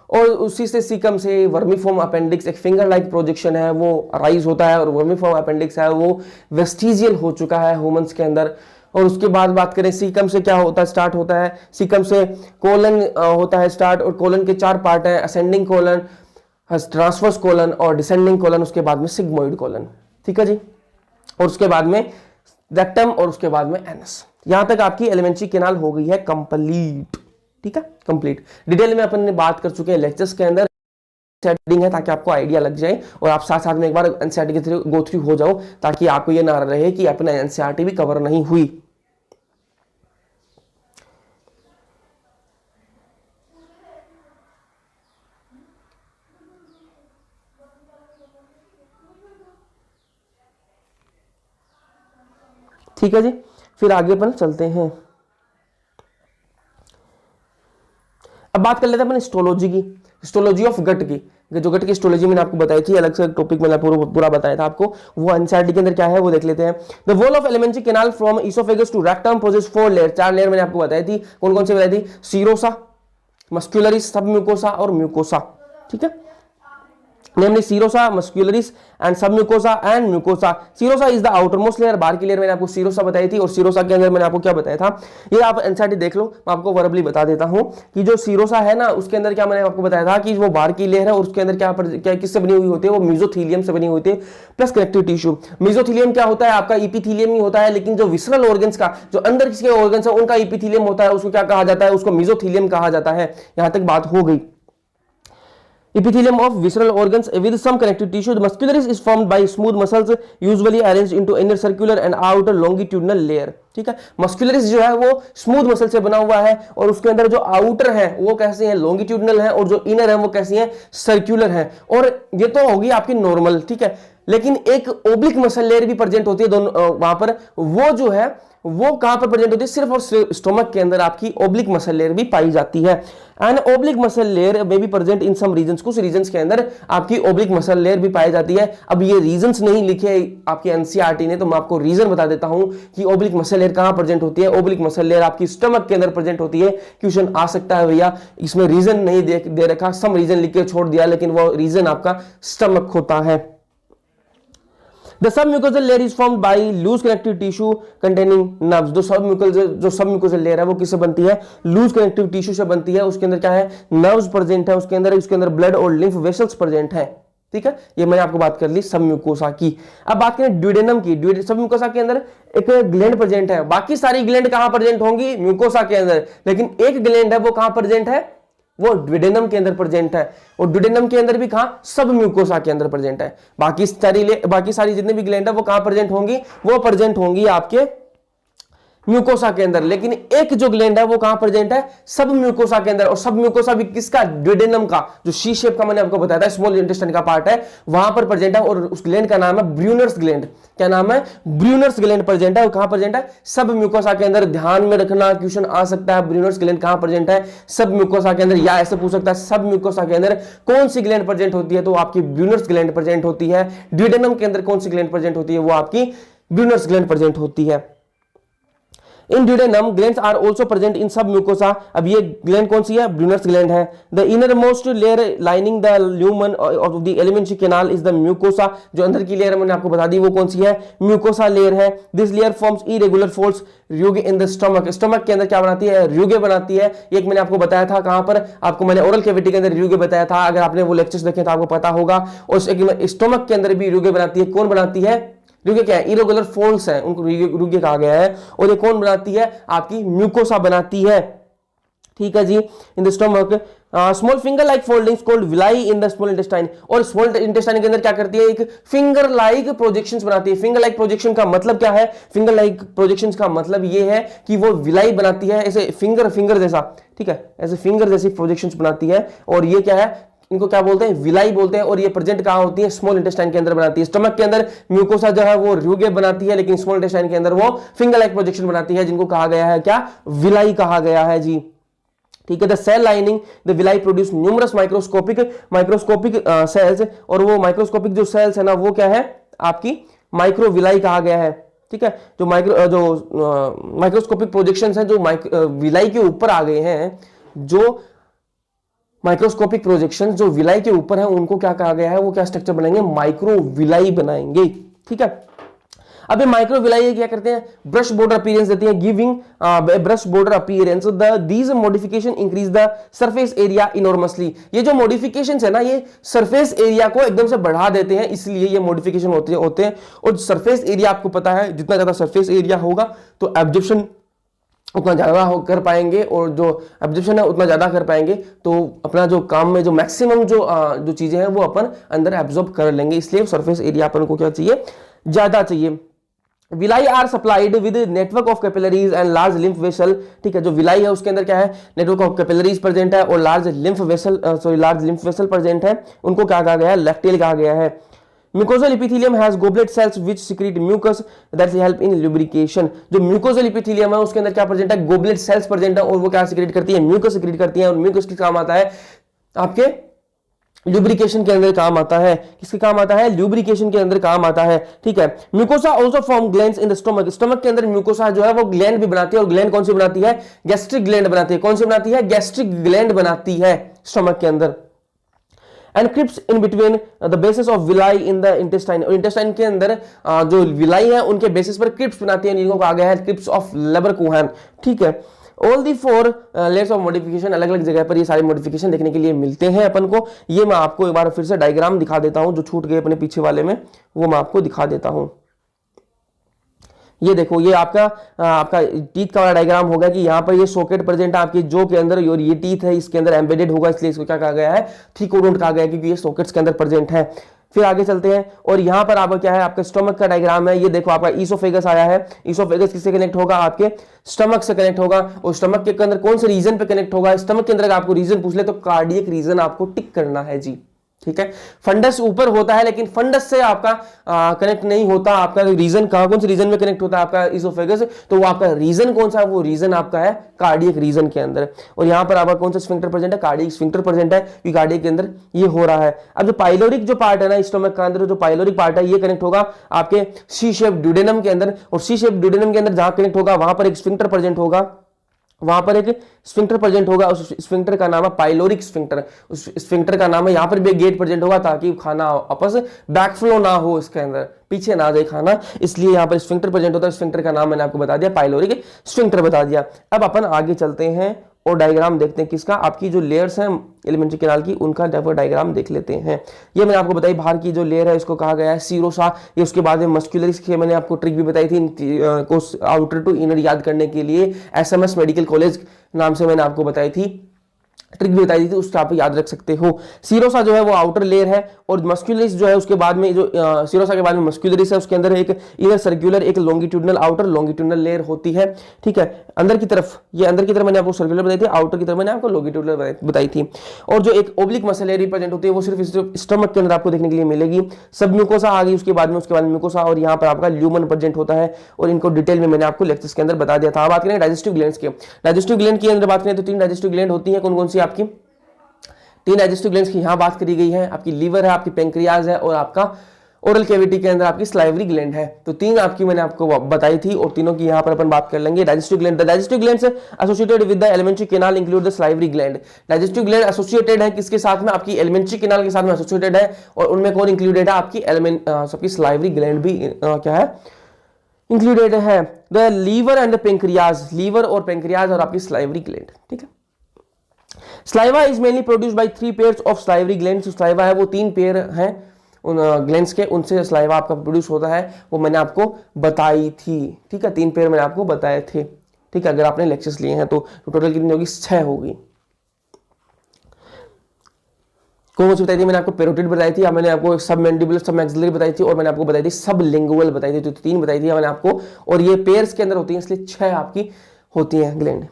Speaker 1: और उसी से सीकम से वर्मीफॉर्म अपेंडिक्स एक फिंगर लाइक प्रोजेक्शन है वो राइज होता है, और वर्मीफॉर्म अपेंडिक्स है वो वेस्टिजियल हो चुका है ह्यूमंस के अंदर। और उसके बाद बात करें सीकम से क्या होता है, स्टार्ट होता है सीकम से कोलन होता है स्टार्ट, और कोलन के 4 पार्ट है, असेंडिंग कोलन, ट्रांसवर्स कोलन और डिसेंडिंग कोलन, उसके बाद में सिग्मोइड कोलन, ठीक है जी। और उसके बाद में रेक्टम और उसके बाद में एनस। यहां तक आपकी एलिमेंट्री कैनाल हो गई है कंप्लीट, ठीक है, कंप्लीट। डिटेल में अपन ने बात कर चुके हैं लेक्चर्स के अंदर, सेटिंग है ताकि आपको आइडिया लग जाए और आप साथ साथ में एक बार एनसीईआरटी के थ्रू गो थ्रू हो जाओ, ताकि आपको ये ना रहे कि अपना एनसीईआरटी भी कवर नहीं हुई। ठीक है जी, फिर आगे अपन चलते हैं। अब बात कर लेते हैं अपन हिस्टोलॉजी की, हिस्टोलॉजी ऑफ गट की। जो गट की हिस्टोलॉजी मैंने आपको बताई थी, अलग से टॉपिक मैंने पूरा बताया था आपको, वो एनसीईआरटी के अंदर क्या है वो देख लेते हैं। The wall of alimentary canal from oesophagus to rectum possesses 4 layer, 4 layer मैंने आपको बताई थी। कौन कौन सी बताई थी? सीरोसा, मस्कुलरिस, सबम्यूकोसा और म्यूकोसा, ठीक है। namely serosa, muscularis and submucosa and mucosa. Serosa is the outermost layer, बाहर की लेयर मैंने आपको serosa बताई थी, और serosa के अंदर मैंने आपको क्या बताया था, ये आप एनसीईआरटी देख लो, मैं आपको वर्बली बता देता हूं कि जो serosa है ना उसके अंदर क्या मैंने आपको बताया था कि वो बाहर की लेयर है, और उसके अंदर क्या किससे बनी हुई होती है, वो मेसोथीलियम से बनी हुई होती है प्लस कनेक्टिव टिश्यू। मेसोथीलियम क्या होता है आपका, इपिथीलियम ही होता है, लेकिन जो विसरल ऑर्गन्स का जो अंदर किसके ऑर्गन्स है उनका इपिथीलियम होता है, उसको क्या कहा जाता है, उसको मेसोथीलियम कहा जाता है। यहां तक बात हो गई। Epithelium of visceral organs with some connective tissue. The muscularis is formed by smooth muscles usually arranged into inner circular and outer longitudinal layer. ठीक है, मस्कुलरिस जो है वो स्मूथ मसल से बना हुआ है, और उसके अंदर जो आउटर है वो कैसे हैं, लॉन्गिट्यूडनल है, और जो इनर है वो कैसी हैं, सर्कुलर है। और ये तो होगी आपकी नॉर्मल, ठीक है, लेकिन एक ओब्लिक मसल लेयर भी प्रेजेंट होती है दोनों वहां पर, वो जो है वो कहां पर प्रेजेंट होती है, सिर्फ और स्टोमक के अंदर आपकी ओब्लिक मसल लेयर भी पाई जाती है। एंड ओब्लिक मसल लेयर में भी प्रेजेंट इन सम रीजंस, कुछ रीजंस के अंदर आपकी ओब्लिक मसल लेयर भी पाई जाती है। अब ये रीजंस नहीं लिखे आपकी एनसीईआरटी ने, तो मैं आपको रीजन बता देता हूं कि ओब्लिक मसल लेयर कहां प्रेजेंट होती है। ओब्लिक मसल लेयर आपकी स्टमक के अंदर प्रेजेंट होती है। क्वेश्चन आ सकता है भैया इसमें रीजन नहीं दे रखा, सम रीजन लिख के छोड़ दिया, लेकिन वो रीजन आपका स्टमक होता है। The submucosal layer is formed by loose connective tissue containing nerves. जो submucosal layer है वो किससे बनती है, loose connective tissue से बनती है। उसके अंदर क्या है, nerves प्रेजेंट है, उसके अंदर ब्लड और लिम्फ वेसल्स प्रेजेंट है, ठीक है। ये मैंने आपको बात कर ली सबम्यूकोसा की। अब बात करें ड्यूडेनम की। सबम्यूकोसा के अंदर एक ग्लैंड प्रेजेंट है, बाकी सारी ग्लैंड कहां प्रेजेंट होंगी, म्यूकोसा के अंदर, लेकिन एक ग्लैंड है वो कहां प्रेजेंट है, वो ड्यूडेनम के अंदर प्रेजेंट है, और ड्यूडेनम के अंदर भी कहां, सब म्यूकोसा के अंदर प्रेजेंट है। बाकी सारी जितने भी ग्लैंड है वो कहां प्रेजेंट होंगी, वो प्रेजेंट होंगी आपके म्यूकोसा के अंदर, लेकिन एक जो ग्लैंड है वो कहां प्रेजेंट है, सब म्यूकोसा के अंदर। और सब म्यूकोसा भी किसका, ड्यूडेनम का, जो सी शेप का मैंने आपको बताया था स्मॉल इंटेस्टाइन का पार्ट है, वहां पर प्रेजेंट है। और उस ग्लैंड का नाम है ब्रूनर्स ग्लैंड। क्या नाम है, ब्रूनर्स ग्लैंड प्रेजेंट है। कहां प्रेजेंट है, सब म्यूकोसा के अंदर। ध्यान में रखना, क्वेश्चन आ सकता है ब्रूनर्स ग्लैंड कहां प्रेजेंट है, सब म्यूकोसा के अंदर, या ऐसे पूछ सकता है सब म्यूकोसा के अंदर कौन सी ग्लैंड प्रेजेंट होती है, तो आपकी ब्रूनर्स ग्लैंड प्रेजेंट होती है। ड्यूडेनम के अंदर कौन सी ग्लैंड प्रेजेंट होती है, वो आपकी ब्रूनर्स ग्लैंड प्रेजेंट होती है। In duodenum glands are also present in submucosa. अब ये ग्लैंड कौन सी है, ब्रूनर्स ग्लैंड है। The innermost layer lining the lumen of the alimentary canal is the mucosa. जो अंदर की लेयर मैंने आपको बता दी वो कौन सी है, म्यूकोसा लेयर है। This layer forms irregular folds rugae in the stomach. Stomach के अंदर क्या बनाती है, रियोगे बनाती है। एक मैंने आपको बताया था कहां पर, आपको मैंने ओरल कैविटी के अंदर रियोगे बताया था, अगर आपने वो लेक्चर्स देखे तो आपको पता होगा। और स्टमक के अंदर भी रियोगे बनाती है। कौन बनाती है, रियोगे क्या है, इरेगुलर फोल्ड्स है, उनको रियोगे कहा गया है। और ये कौन बनाती है, आपकी म्यूकोसा बनाती है, ठीक है जी। In the stomach small finger like foldings called villi in the small intestine. और स्मॉल इंटेस्टाइन के अंदर क्या करती है, एक फिंगर लाइक प्रोजेक्शंस बनाती है। फिंगर लाइक प्रोजेक्शन का मतलब क्या है, फिंगर लाइक प्रोजेक्शंस का मतलब ये है कि वो विलाई बनाती है, ऐसे फिंगर जैसा, ठीक है, ऐसे फिंगर जैसी प्रोजेक्शंस बनाती है। और ये क्या है, इनको क्या बोलते हैं, विलाई बोलते हैं। और ये प्रेजेंट कहां होती है, स्मॉल इंटेस्टाइन के अंदर बनाती है। स्टमक के अंदर म्यूकोसा जो है वो रियोगे बनाती है, लेकिन स्मॉल इंटेस्टाइन के अंदर वो फिंगर लाइक प्रोजेक्शन बनाती है, जिनको कहा गया है क्या, विलाई कहा गया है जी। ठीक है। The cell lining the villi produce numerous microscopic cells, और वो माइक्रोस्कोपिक जो सेल्स है ना वो क्या है आपकी माइक्रोविलाई कहा गया है। ठीक है, जो माइक्रोस्कोपिक प्रोजेक्शंस हैं जो विलाई के ऊपर आ गए हैं, जो माइक्रोस्कोपिक प्रोजेक्शंस जो विलाई के ऊपर है उनको क्या कहा गया है, वो क्या स्ट्रक्चर बनाएंगे, माइक्रोविलाई बनाएंगे। ठीक है, अब ये माइक्रोविलाई क्या करते हैं, ब्रश बॉर्डर अपीयरेंस देती है, giving brush border appearance. These modification increase the surface area enormously. ये जो मॉडिफिकेशंस है ना ये सरफेस एरिया को एकदम से बढ़ा देते हैं, इसलिए ये मॉडिफिकेशन होते हैं। और सरफेस एरिया आपको पता है जितना ज्यादा सरफेस एरिया होगा तो एब्जॉर्प्शन उतना ज्यादा कर पाएंगे, और जो एब्जॉर्प्शन है उतना ज्यादा कर पाएंगे, तो अपना जो काम में जो मैक्सिमम जो चीजें हैं वो अपन अंदर एब्जॉर्ब कर लेंगे। इसलिए सरफेस एरिया अपन को क्या चाहिए, ज्यादा चाहिए। Villi are supplied with network of capillaries and large lymph vessel. ठीक है, जो विलाई है उसके अंदर क्या है, नेटवर्क ऑफ कैपिलरीज प्रेजेंट है और लार्ज लिम्फ वेसल प्रेजेंट है। उनको क्या कहा गया है, लैक्टेल कहा गया है। Mucosal epithelium has goblet cells which secrete mucus that help in lubrication. जो म्यूकोजल एपिथेलियम है उसके अंदर क्या प्रेजेंट है, गोबलेट सेल्स प्रेजेंट है, और वो क्या सिक्रीट करती है, म्यूकस सिक्रीट करती है। और म्यूकस किस काम आता है, आपके ल्यूब्रिकेशन के अंदर काम आता है। किसके काम आता है, ल्यूब्रिकेशन के अंदर काम आता है। ठीक है, mucosa also form glands in the stomach. Stomach के अंदर म्यूकोसा जो है वो ग्लैंड भी बनाती है, और ग्लैंड कौन सी बनाती है, गैस्ट्रिक ग्लैंड बनाती है। कौन सी बनाती है, गैस्ट्रिक ग्लैंड बनाती है स्टमक के अंदर। And crypts in between the bases of villi in the intestine. और इंटेस्टाइन के अंदर जो विलाई है उनके बेसिस पर क्रिप्स बनाती है, जिनको कहा गया है क्रिप्स ऑफ लेबरकोहन। ठीक है, all the 4 layers of modification, अलग अलग जगह पर ये सारे मॉडिफिकेशन देखने के लिए मिलते हैं अपन को। ये मैं आपको एक बार फिर से डायग्राम दिखा देता हूं, जो छूट गए अपने पीछे वाले में, वो मैं आपको दिखा देता हूं। ये देखो, ये आपका टीथ का वाला डायग्राम होगा कि यहाँ पर ये सॉकेट प्रेजेंट है आपके जो के अंदर, और ये टीथ है इसके अंदर एम्बेडेड होगा, इसलिए इसको क्या कहा गया है, थ्रीकोडोंट कहा गया है, क्योंकि ये सॉकेट्स के अंदर प्रेजेंट है। फिर आगे चलते हैं, और यहां पर आपका क्या है, आपका स्टमक का डायग्राम है। ये देखो आपका ईसोफेगस आया है। ईसोफेगस किससे कनेक्ट होगा, आपके स्टमक से कनेक्ट होगा। और स्टमक के अंदर कौन से रीजन पे कनेक्ट होगा, स्टमक के अंदर आपको रीजन पूछ ले तो कार्डियक रीजन आपको टिक करना है जी। ठीक है, फंडस ऊपर होता है, लेकिन फंडस से आपका कनेक्ट नहीं होता। आपका रीजन कौन से रीजन में कनेक्ट होता है, आपका ईसोफेगस, तो वो आपका रीजन कौन सा है, वो रीजन आपका है कार्डियक रीजन के अंदर। और यहां पर आपका कौन सा स्फिंक्टर प्रेजेंट है, कार्डियक स्फिंक्टर प्रेजेंट है, क्योंकि कार्डियक के अंदर ये हो रहा है। अब जो पाइलोरिक जो पार्ट है ना स्टमक का अंदर, जो पाइलोरिक पार्ट है ये कनेक्ट होगा आपके सी शेप ड्यूडेनम के अंदर, और सी शेप ड्यूडेनम के अंदर जहां कनेक्ट होगा वहां पर एक स्फिंक्टर प्रेजेंट होगा, वहां पर एक स्फिंक्टर प्रेजेंट होगा। उस स्फिंक्टर का नाम है पाइलोरिक स्फिंक्टर। उस स्फिंक्टर का नाम है, यहां पर भी एक गेट प्रेजेंट होगा ताकि खाना आपस बैकफ्लो ना हो, इसके अंदर पीछे ना जाए खाना, इसलिए यहां पर स्फिंक्टर प्रेजेंट होता है। स्फिंक्टर का नाम मैंने आपको बता दिया, पाइलोरिक स्फिंक्टर बता दिया। अब अपन आगे चलते हैं और डायग्राम देखते हैं किसका, आपकी जो लेयर्स हैं एलिमेंट्री कैनाल की, उनका डायग्राम देख लेते हैं। ये मैंने आपको बताई, बाहर की जो लेयर है इसको कहा गया है सीरोसा। ये उसके बाद में मस्कुलरिस की मैंने आपको ट्रिक भी बताई थी को आउटर टू इनर याद करने के लिए, एसएमएस मेडिकल कॉलेज नाम से मैंने आपको बताई थी, ट्रिक भी बताई थी, उसको आप याद रख सकते हो। सीरोसा जो है वो आउटर लेयर है, और मस्कुलरिस जो है उसके बाद में जो सीरोसा के बाद में मस्कुलरिस है, उसके अंदर एक इनर सर्कुलर एक लॉन्गिट्यूडनल आउटर लॉन्गिट्यूडनल लेयर होती है। ठीक है, अंदर की तरफ, ये अंदर की तरफ मैंने आपको सर्कुलर बताई थी, आउटर की तरफ मैंने आपको लॉन्गिट्यूडनल बताई थी। और जो एक ओब्लिक मसल लेयर प्रेजेंट होती है वो सिर्फ स्टमक के अंदर आपको देखने के लिए मिलेगी। सब म्यूकोसा आ गई उसके बाद में म्यूकोसा, और यहाँ पर आपका ल्यूमन प्रेजेंट होता है, और इनको डिटेल में मैंने आपको लेक्चर्स के अंदर बता दिया था। बात करें डाइजेस्टिव ग्लैंड्स के, डाइजेस्टिव ग्लैंड के अंदर बात करें तो 3 डाइजेस्टिव ग्लैंड होती है। कौन कौन सी आपकी 3 डाइजेस्टिव ग्लैंड्स की यहां बात करी गई है, आपकी लीवर है, आपकी पेंक्रियाज है, और आपका ओरल कैविटी के अंदर आपकी स्लाइवरी ग्लैंड है। तो 3 आपकी मैंने आपको बताई थी, और तीनों की यहां पर अपन बात कर लेंगे। Digestive gland, the digestive glands associated with the alimentary canal include the salivary gland. Digestive gland associated है किसके साथ में, आपकी एलिमेंट्री कैनाल के साथ में एसोसिएटेड है, और उनमें कौन इंक्लूडेड है, आपकी सबकी स्लाइवरी ग्लैंड भी क्या है, इंक्लूडेड है। The liver and the pancreas, liver और पेंक्रियाज और आपकी स्लाइवरी ग्लैंड। ठीक है, saliva is mainly produced by 3 pairs of salivary glands. Saliva है वो 3 पेयर हैं उन ग्लैंड्स के, उनसे स्लाइवा आपका प्रोड्यूस होता है, वो मैंने आपको बताई थी। ठीक है, 3 पेयर मैंने आपको बताए थे। ठीक है, अगर आपने लेक्चर्स लिए हैं तो टोटल कितनी होगी, 6 होगी। कौन सी बताई थी मैंने आपको, पेरोटिड बताई थी, मैंने आपको सब मैंडिबुलर सब मैक्सिलरी बताई थी, और मैंने आपको बताई थी सब लिंगुअल बताई थी। तो 3 बताई थी मैंने आपको, और ये पेयर्स के अंदर होती हैं, इसलिए 6 आपकी होती हैं ग्लैंड।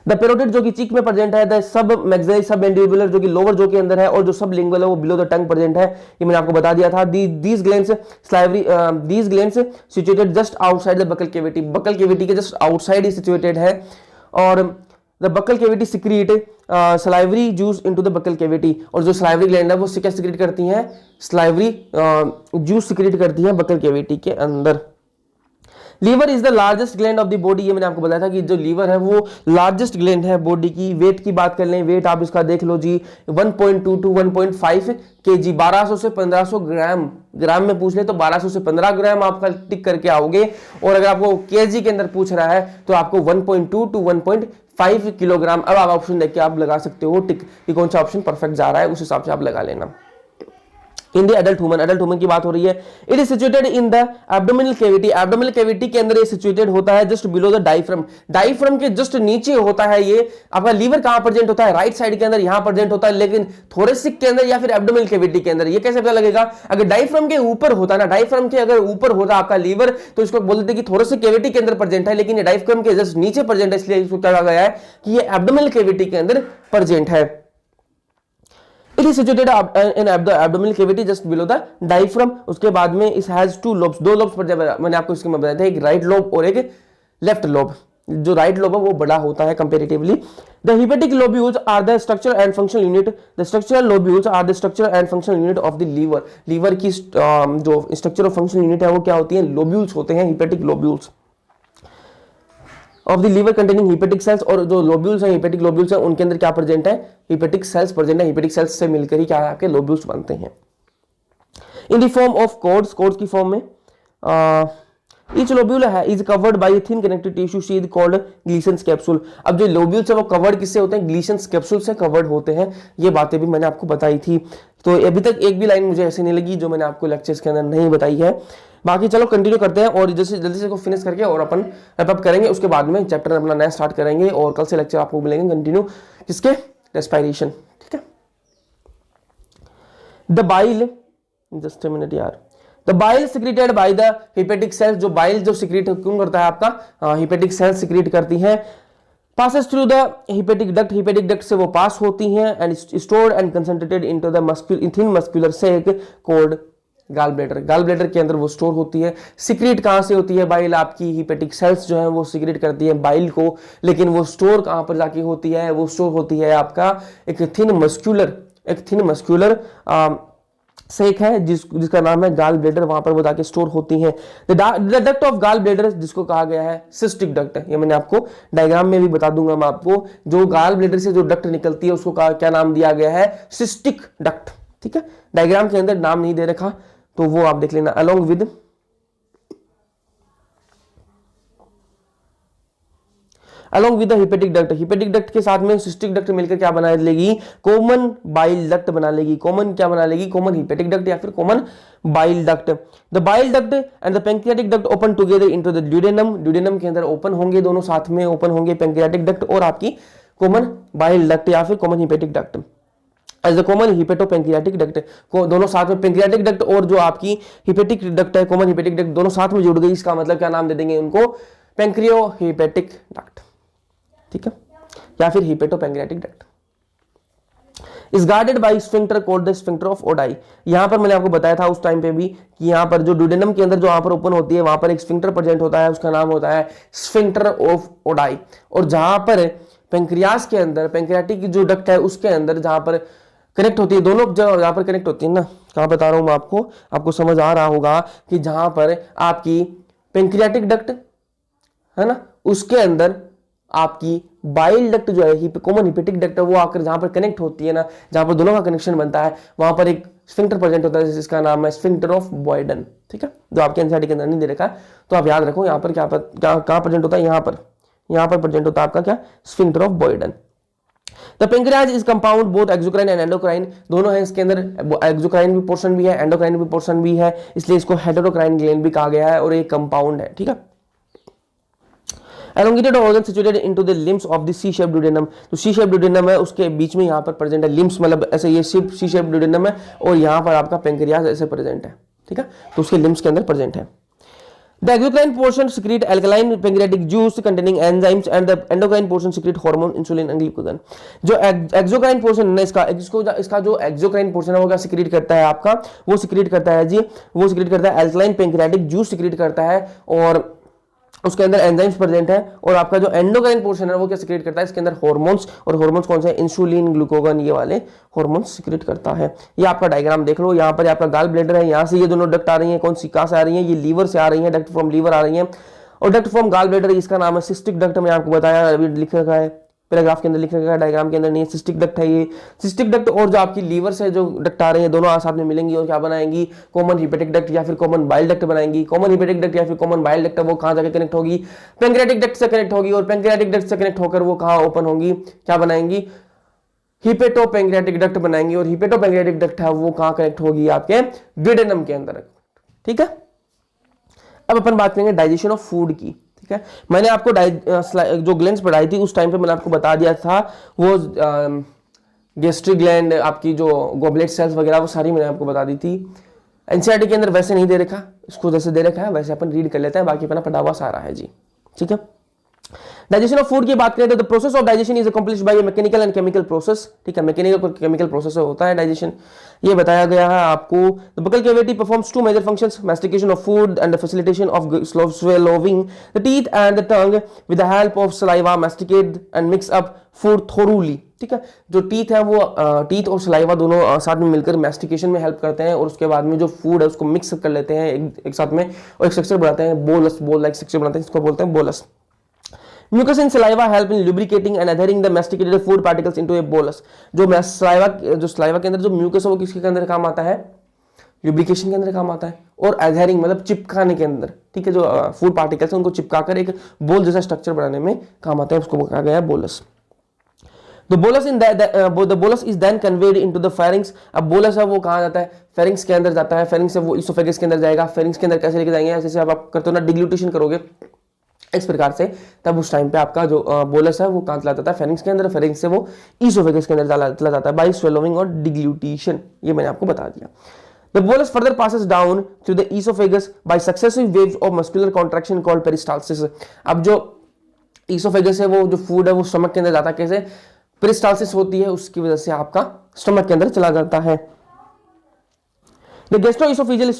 Speaker 1: द पेरोटिड जो कि चीक में प्रेजेंट है, द सब मैक्सिलरी सब मैंडिबुलर जो कि लोअर जो के अंदर है, और जो सब लिंगुअल है वो बिलो द टंग प्रेजेंट है। ये मैंने आपको बता दिया था। These glands salivary these glands situated just outside the buccal cavity, buckle cavity के जस्ट आउटसाइड ही सिचुएटेड है। और the buccal cavity secrete salivary juice into the buccal cavity, और जो सलाइवरी ग्लैंड है वो क्या सिक्रीट करती हैं, सलाइवरी जूस सिक्रीट करती हैं बकल कैविटी के अंदर। Liver is the largest gland of the body, ये मैंने आपको बताया था कि जो लीवर है वो लार्जेस्ट ग्लैंड है बॉडी की। वेट की बात कर लें, वेट आप इसका देख लो जी 1.2 to 1.5 kg, 1200 से 1500 ग्राम, ग्राम में पूछ ले तो 1200 से 15 ग्राम आपका टिक करके आओगे, और अगर आपको केजी के अंदर पूछ रहा है तो आपको 1.2 to 1.5 किलोग्राम। अब आप ऑप्शन देख के आप लगा सकते हो टिक कि कौन सा ऑप्शन परफेक्ट जा रहा है, उस हिसाब से आप लगा लेना। इन द एडल्ट ह्यूमन की बात हो रही है। It is situated in the abdominal cavity, abdominal cavity के अंदर ये सिचुएटेड होता है just below the diaphragm, diaphragm के जस्ट नीचे होता है ये। आपका लीवर कहां प्रेजेंट होता है, राइट साइड के अंदर यहां प्रेजेंट होता है, लेकिन थोरेसिक के अंदर या फिर एब्डोमिनल कैविटी के अंदर। ये कैसे पता लगेगा, अगर डायफ्राम के ऊपर होता ना, डायफ्राम के अगर ऊपर होता आपका लीवर तो इसको बोल देते कि थोरेसिक कैविटी के अंदर प्रेजेंट है, लेकिन ये डायफ्राम के जस्ट नीचे प्रेजेंट है, इसलिए इसको क्या कहा गया है कि ये एब्डोमिनल कैविटी के अंदर प्रेजेंट है। It is situated in abdominal cavity just below the diaphragm। उसके बाद में इस हैज टू लोब्स, दो लोब्स पर मैंने आपको इसके में बताया था, एक राइट लोब और एक लेफ्ट लोब। जो राइट लोब है वो बड़ा होता है comparatively. The hepatic lobules are the structure and functional unit, the structural lobules are the structure and functional unit of the liver. Liver की जो स्ट्रक्चर और फंक्शनल यूनिट है वो क्या होती है, लोब्यूल्स होते हैं, hepatic lobules of the liver containing hepatic cells. और जो लोब्यूल्स हैं, हिपेटिक लोब्यूल्स हैं, उनके अंदर क्या प्रेजेंट है, हिपेटिक सेल्स प्रेजेंट है। हिपेटिक सेल्स से मिलकर ही क्या आपके लोब्यूल्स बनते हैं। In the form of cords, cords की फॉर्म में ईच लोब्यूल है is covered by thin connective tissue sheath called Glisson's capsule. अब जो लोब्यूल्स है वो कवर्ड किससे होते हैं, ग्लीसन्स कैप्सूल से कवर्ड होते हैं। ये बातें भी मैंने आपको बताई थी, तो अभी तक एक भी लाइन मुझे ऐसी नहीं लगी जो मैंने आपको लेक्चर्स के अंदर नहीं बताई है। बाकी चलो कंटिन्यू करते हैं और जैसे जल्दी से फिनिश करके और अपन रैप अप करेंगे, उसके बाद में चैप्टर अपना नया स्टार्ट करेंगे और कल से लेक्चर आपको मिलेंगे कंटिन्यू किसके, रेस्पिरेशन। ठीक है। The bile, just a minute यार, the bile secreted by the hepatic cells, जो बाइल जो सिक्रेट क्यों करता है आपका, हिपेटिक सेल्स सिक्रेट करती हैं। passes through the hepatic duct, hepatic duct से वो पास होती हैं and stored and concentrated into the thin muscular sac called gall bladder. Gall bladder के अंदर वो स्टोर होती है। सिक्रेट कहां से होती है बाइल, आपकी हिपेटिक सेल्स जो है वो सिक्रेट करती है बाइल को, लेकिन वो स्टोर कहां पर जाके होती है, वो स्टोर होती है आपका एक थिन मस्कुलर सेक है जिसका नाम है गाल ब्लैडर, वहां पर वो जाके स्टोर होती हैं। The duct of gall bladder, जिसको कहा गया है सिस्टिक डक्ट, ये मैंने आपको डायग्राम में भी बता दूंगा मैं आपको। जो गाल ब्लैडर से जो डक्ट निकलती है उसको क्या नाम दिया गया है, सिस्टिक डक्ट। ठीक है, डायग्राम के अंदर नाम नहीं दे रखा तो वो आप देख लेना। Along with the hepatic duct, hepatic duct के साथ में सिस्टिक डक्ट मिलकर क्या बना लेगी, कॉमन बाइल डक्ट बना लेगी। कॉमन क्या बना लेगी, कॉमन हिपेटिक डक्ट या फिर common bile duct. The bile duct and the pancreatic duct open together into the duodenum, duodenum के अंदर ओपन होंगे, दोनों साथ में ओपन होंगे, पैंक्रियाटिक डक्ट और आपकी कॉमन बाइल डक्ट या फिर common hepatic duct. As the common hepatopancreatic duct को दोनों साथ में, पेंक्रियाटिक डक्ट और जो आपकी हिपेटिक डक्ट है, कॉमन हिपेटिक डक्ट, दोनों साथ में जुड़ गई, इसका मतलब क्या नाम दे देंगे उनको, पेंक्रियो हिपेटिक डक्ट। ठीक है, या फिर hepatopancreatic duct. Is guarded by sphincter called the sphincter of Oddi. यहां पर मैंने आपको बताया था उस टाइम पे भी कि यहां पर जो ड्यूडेनम के अंदर जो वहां पर ओपन होती है वहां पर एक स्फिंक्टर प्रेजेंट होता है, उसका नाम होता है स्फिंक्टर ऑफ ओडाई। और जहां पर पेंक्रियास के अंदर, पेंक्रियाटिक की जो डक्ट है उसके अंदर जहां पर कनेक्ट होती है, दोनों जहां पर कनेक्ट होती है ना, कहां बता रहा हूं मैं आपको समझ आ रहा होगा कि जहां पर आपकी पेंक्रियाटिक डक्ट है ना, उसके अंदर आपकी बाइल डक्ट जो है, कॉमन हिपेटिक डक्ट है, वो आकर जहां पर कनेक्ट होती है ना, जहां पर दोनों का कनेक्शन बनता है, वहां पर एक स्फिंक्टर प्रेजेंट होता है जिसका नाम है स्फिंक्टर ऑफ बॉयडन। ठीक है, जो आपके एनसीईआरटी के अंदर नहीं दे रखा, तो आप याद रखो यहाँ पर क्या प्रेजेंट होता है, यहाँ पर प्रेजेंट होता है आपका क्या, sphincter of बॉयडन। The pancreas is compound both exocrine and endocrine, दोनों है इसके अंदर, एक्सोक्राइन भी पोर्शन भी है, एंडोक्राइन भी पोर्शन भी है, इसलिए इसको हेटेरोक्राइन ग्लैंड भी कहा गया है और एक कंपाउंड है। ठीक है, elongated organ situated into the limbs of the C-shaped duodenum, तो C-shaped duodenum है उसके बीच में यहाँ पर प्रेजेंट है, लिम्स मतलब ऐसे ये C-shaped duodenum है और यहाँ पर आपका पेंक्रियाज ऐसे प्रेजेंट है। ठीक है, तो उसके लिम्स के अंदर प्रेजेंट है। The exocrine portion secrete alkaline pancreatic juice containing enzymes and the endocrine portion secrete hormone insulin and glucagon। जो exocrine portion है इसका जो exocrine portion है वो क्या secrete करता है आपका, वो secrete करता है जी, वो secrete करता है alkaline pancreatic juice secrete करता है और उसके अंदर एंजाइम्स प्रेजेंट है, और आपका जो एंडोक्राइन पोर्शन है वो क्या सिक्रेट करता है, इसके अंदर हार्मोन्स, और हार्मोन्स कौन से हैं, इंसुलिन, ग्लूकागॉन, ये वाले हार्मोन्स सिक्रेट करता है। ये आपका डायग्राम देख लो, यहाँ पर आपका गाल ब्लैडर है, यहाँ से ये दोनों डक्ट आ रही है, कौन सी कहाँ से आ रही है, ये लीवर से आ रही है, डक्ट फ्रॉम लीवर आ रही है, और डक्ट फ्रॉम गाल ब्लैडर इसका नाम है सिस्टिक डक्ट। मैंने आपको बताया, अभी लिख रखा है पैराग्राफ के अंदर, लिख रखा है, डायग्राम के अंदर नहीं है। सिस्टिक डक्ट है ये, सिस्टिक डक्ट और जो आपकी लीवर से जो डक्ट आ रहे हैं दोनों साथ में मिलेंगी और क्या बनाएंगी, कॉमन हिपेटिक डक्ट या फिर कॉमन बाइल डक्ट बनाएंगी। कॉमन हिपेटिक डक्ट या फिर कॉमन बाइल डक्ट वो कहां जाकर कनेक्ट होगी, पैंक्रियाटिक डक्ट से कनेक्ट होगी, और पैंक्रियाटिक डक्ट से कनेक्ट होकर वो कहां ओपन होंगी, क्या बनाएंगी, हिपेटो पैंक्रियाटिक डक्ट बनाएंगी, और हिपेटो पैंक्रियाटिक डक्ट है वो कहां कनेक्ट होगी, आपके ड्यूडेनम के अंदर। ठीक है, अब अपन बात करेंगे डाइजेशन ऑफ फूड की। ठीक है, मैंने आपको जो ग्लैंड्स पढ़ाई थी उस टाइम पे मैंने आपको बता दिया था, वो गैस्ट्रिक ग्लैंड, आपकी जो गोबलेट सेल्स वगैरह वो सारी मैंने आपको बता दी थी। एनसीईआरटी के अंदर वैसे नहीं दे रखा, इसको जैसे दे रखा है वैसे अपन रीड कर लेते हैं, बाकी अपना पढ़ा हुआ सारा है जी। ठीक है, डाइजेशन ऑफ फूड की बात करें तो the process of digestion is accomplished by mechanical and chemical process. ठीक है, मैकेनिकल और केमिकल प्रोसेस से होता है डाइजेशन, ये बताया गया है आपको। The buccal cavity performs two major functions, mastication of food and the facilitation of swallowing। The teeth and the tongue with the help of saliva masticate and mix up food thoroughly. ठीक है, जो teeth है वो teeth और saliva दोनों साथ में मिलकर मैस्टिकेशन में हेल्प करते हैं, और उसके बाद में जो फूड है उसको मिक्स कर लेते हैं एक साथ में, और एक स्ट्रक्चर बनाते हैं, बोलस, बोल लाइक स्ट्रक्चर बनाते हैं, इसको बोलते हैं bolus. Mucus in saliva help in lubricating and adhering the masticated food particles into a bolus। जो saliva के अंदर जो mucus है वो किसके अंदर काम आता है, lubrication के अंदर काम आता है, और adhering मतलब चिपकाने के अंदर। ठीक है, जो फूड पार्टिकल्स है उनको चिपकाकर एक बोल जैसा स्ट्रक्चर बनाने में काम आता है, उसको कहा गया है bolus. The bolus is then conveyed into the pharynx। अब बोलस है वो कहाँ जाता है, फेरिंक्स के अंदर जाता है, फेरिंक्स से वो इसोफेगस के अंदर जाएगा। फेरिंक्स के अंदर कैसे लेके जाएंगे, जैसे आप करते हो ना डिग्लूटेशन करोगे इस प्रकार से, तब उस टाइम पे आपका जो बोलस है वो कहां चला जाता है, फेरिंक्स के अंदर, फेरिंक्स से वो इसोफेगस के अंदर चला जाता है बाय स्वेलोइंग और डिग्लूटेशन। ये मैंने आपको बता दिया। The bolus further passes down through the esophagus by successive waves of muscular contraction called peristalsis। अब जो इसोफेगस है वो जो फूड है वो स्टमक के अंदर जाता है, कैसे, पेरिस्टाल्सिस होती है, उसकी वजह से आपका स्टमक के अंदर चला जाता है। The gastroesophageal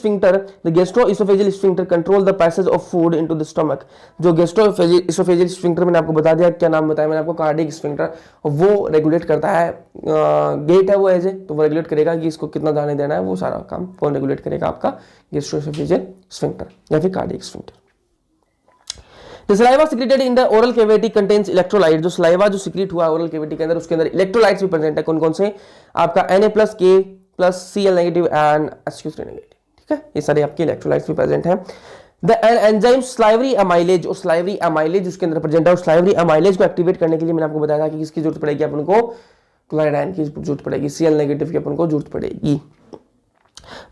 Speaker 1: sphincter control the passage of food into the stomach। जो gastroesophageal sphincter मैंने आपको बता दिया, क्या नाम बताया मैंने आपको, कार्डिक स्फिंक्टर, वो रेगुलेट करता है, गेट है वो एज, तो वो रेगुलेट करेगा कि इसको कितना जाने देना है, वो सारा काम कौन रेगुलेट करेगा, आपका gastroesophageal sphincter या फिर cardiac sphincter. The saliva secreted in the oral cavity contains electrolyte। जो saliva जो secrete हुआ oral cavity के अंदर, उसके अंदर electrolytes भी प्रेजेंट है, कौन कौन से, आपका Na+, K+, Cl- and H3 negative. ठीक है, ये सारे आपके इलेक्ट्रोलाइट्स भी प्रेजेंट हैं। द एंजाइम स्लाइवरी अमाइलेज, और स्लाइवरी अमाइलेज उसके अंदर प्रेजेंट है, और स्लाइवरी अमाइलेज को एक्टिवेट करने के लिए मैंने आपको बताया था कि किसकी जरूरत पड़ेगी, अपन को क्लोराइड आयन की जरूरत पड़ेगी, Cl- की अपन को जरूरत पड़ेगी।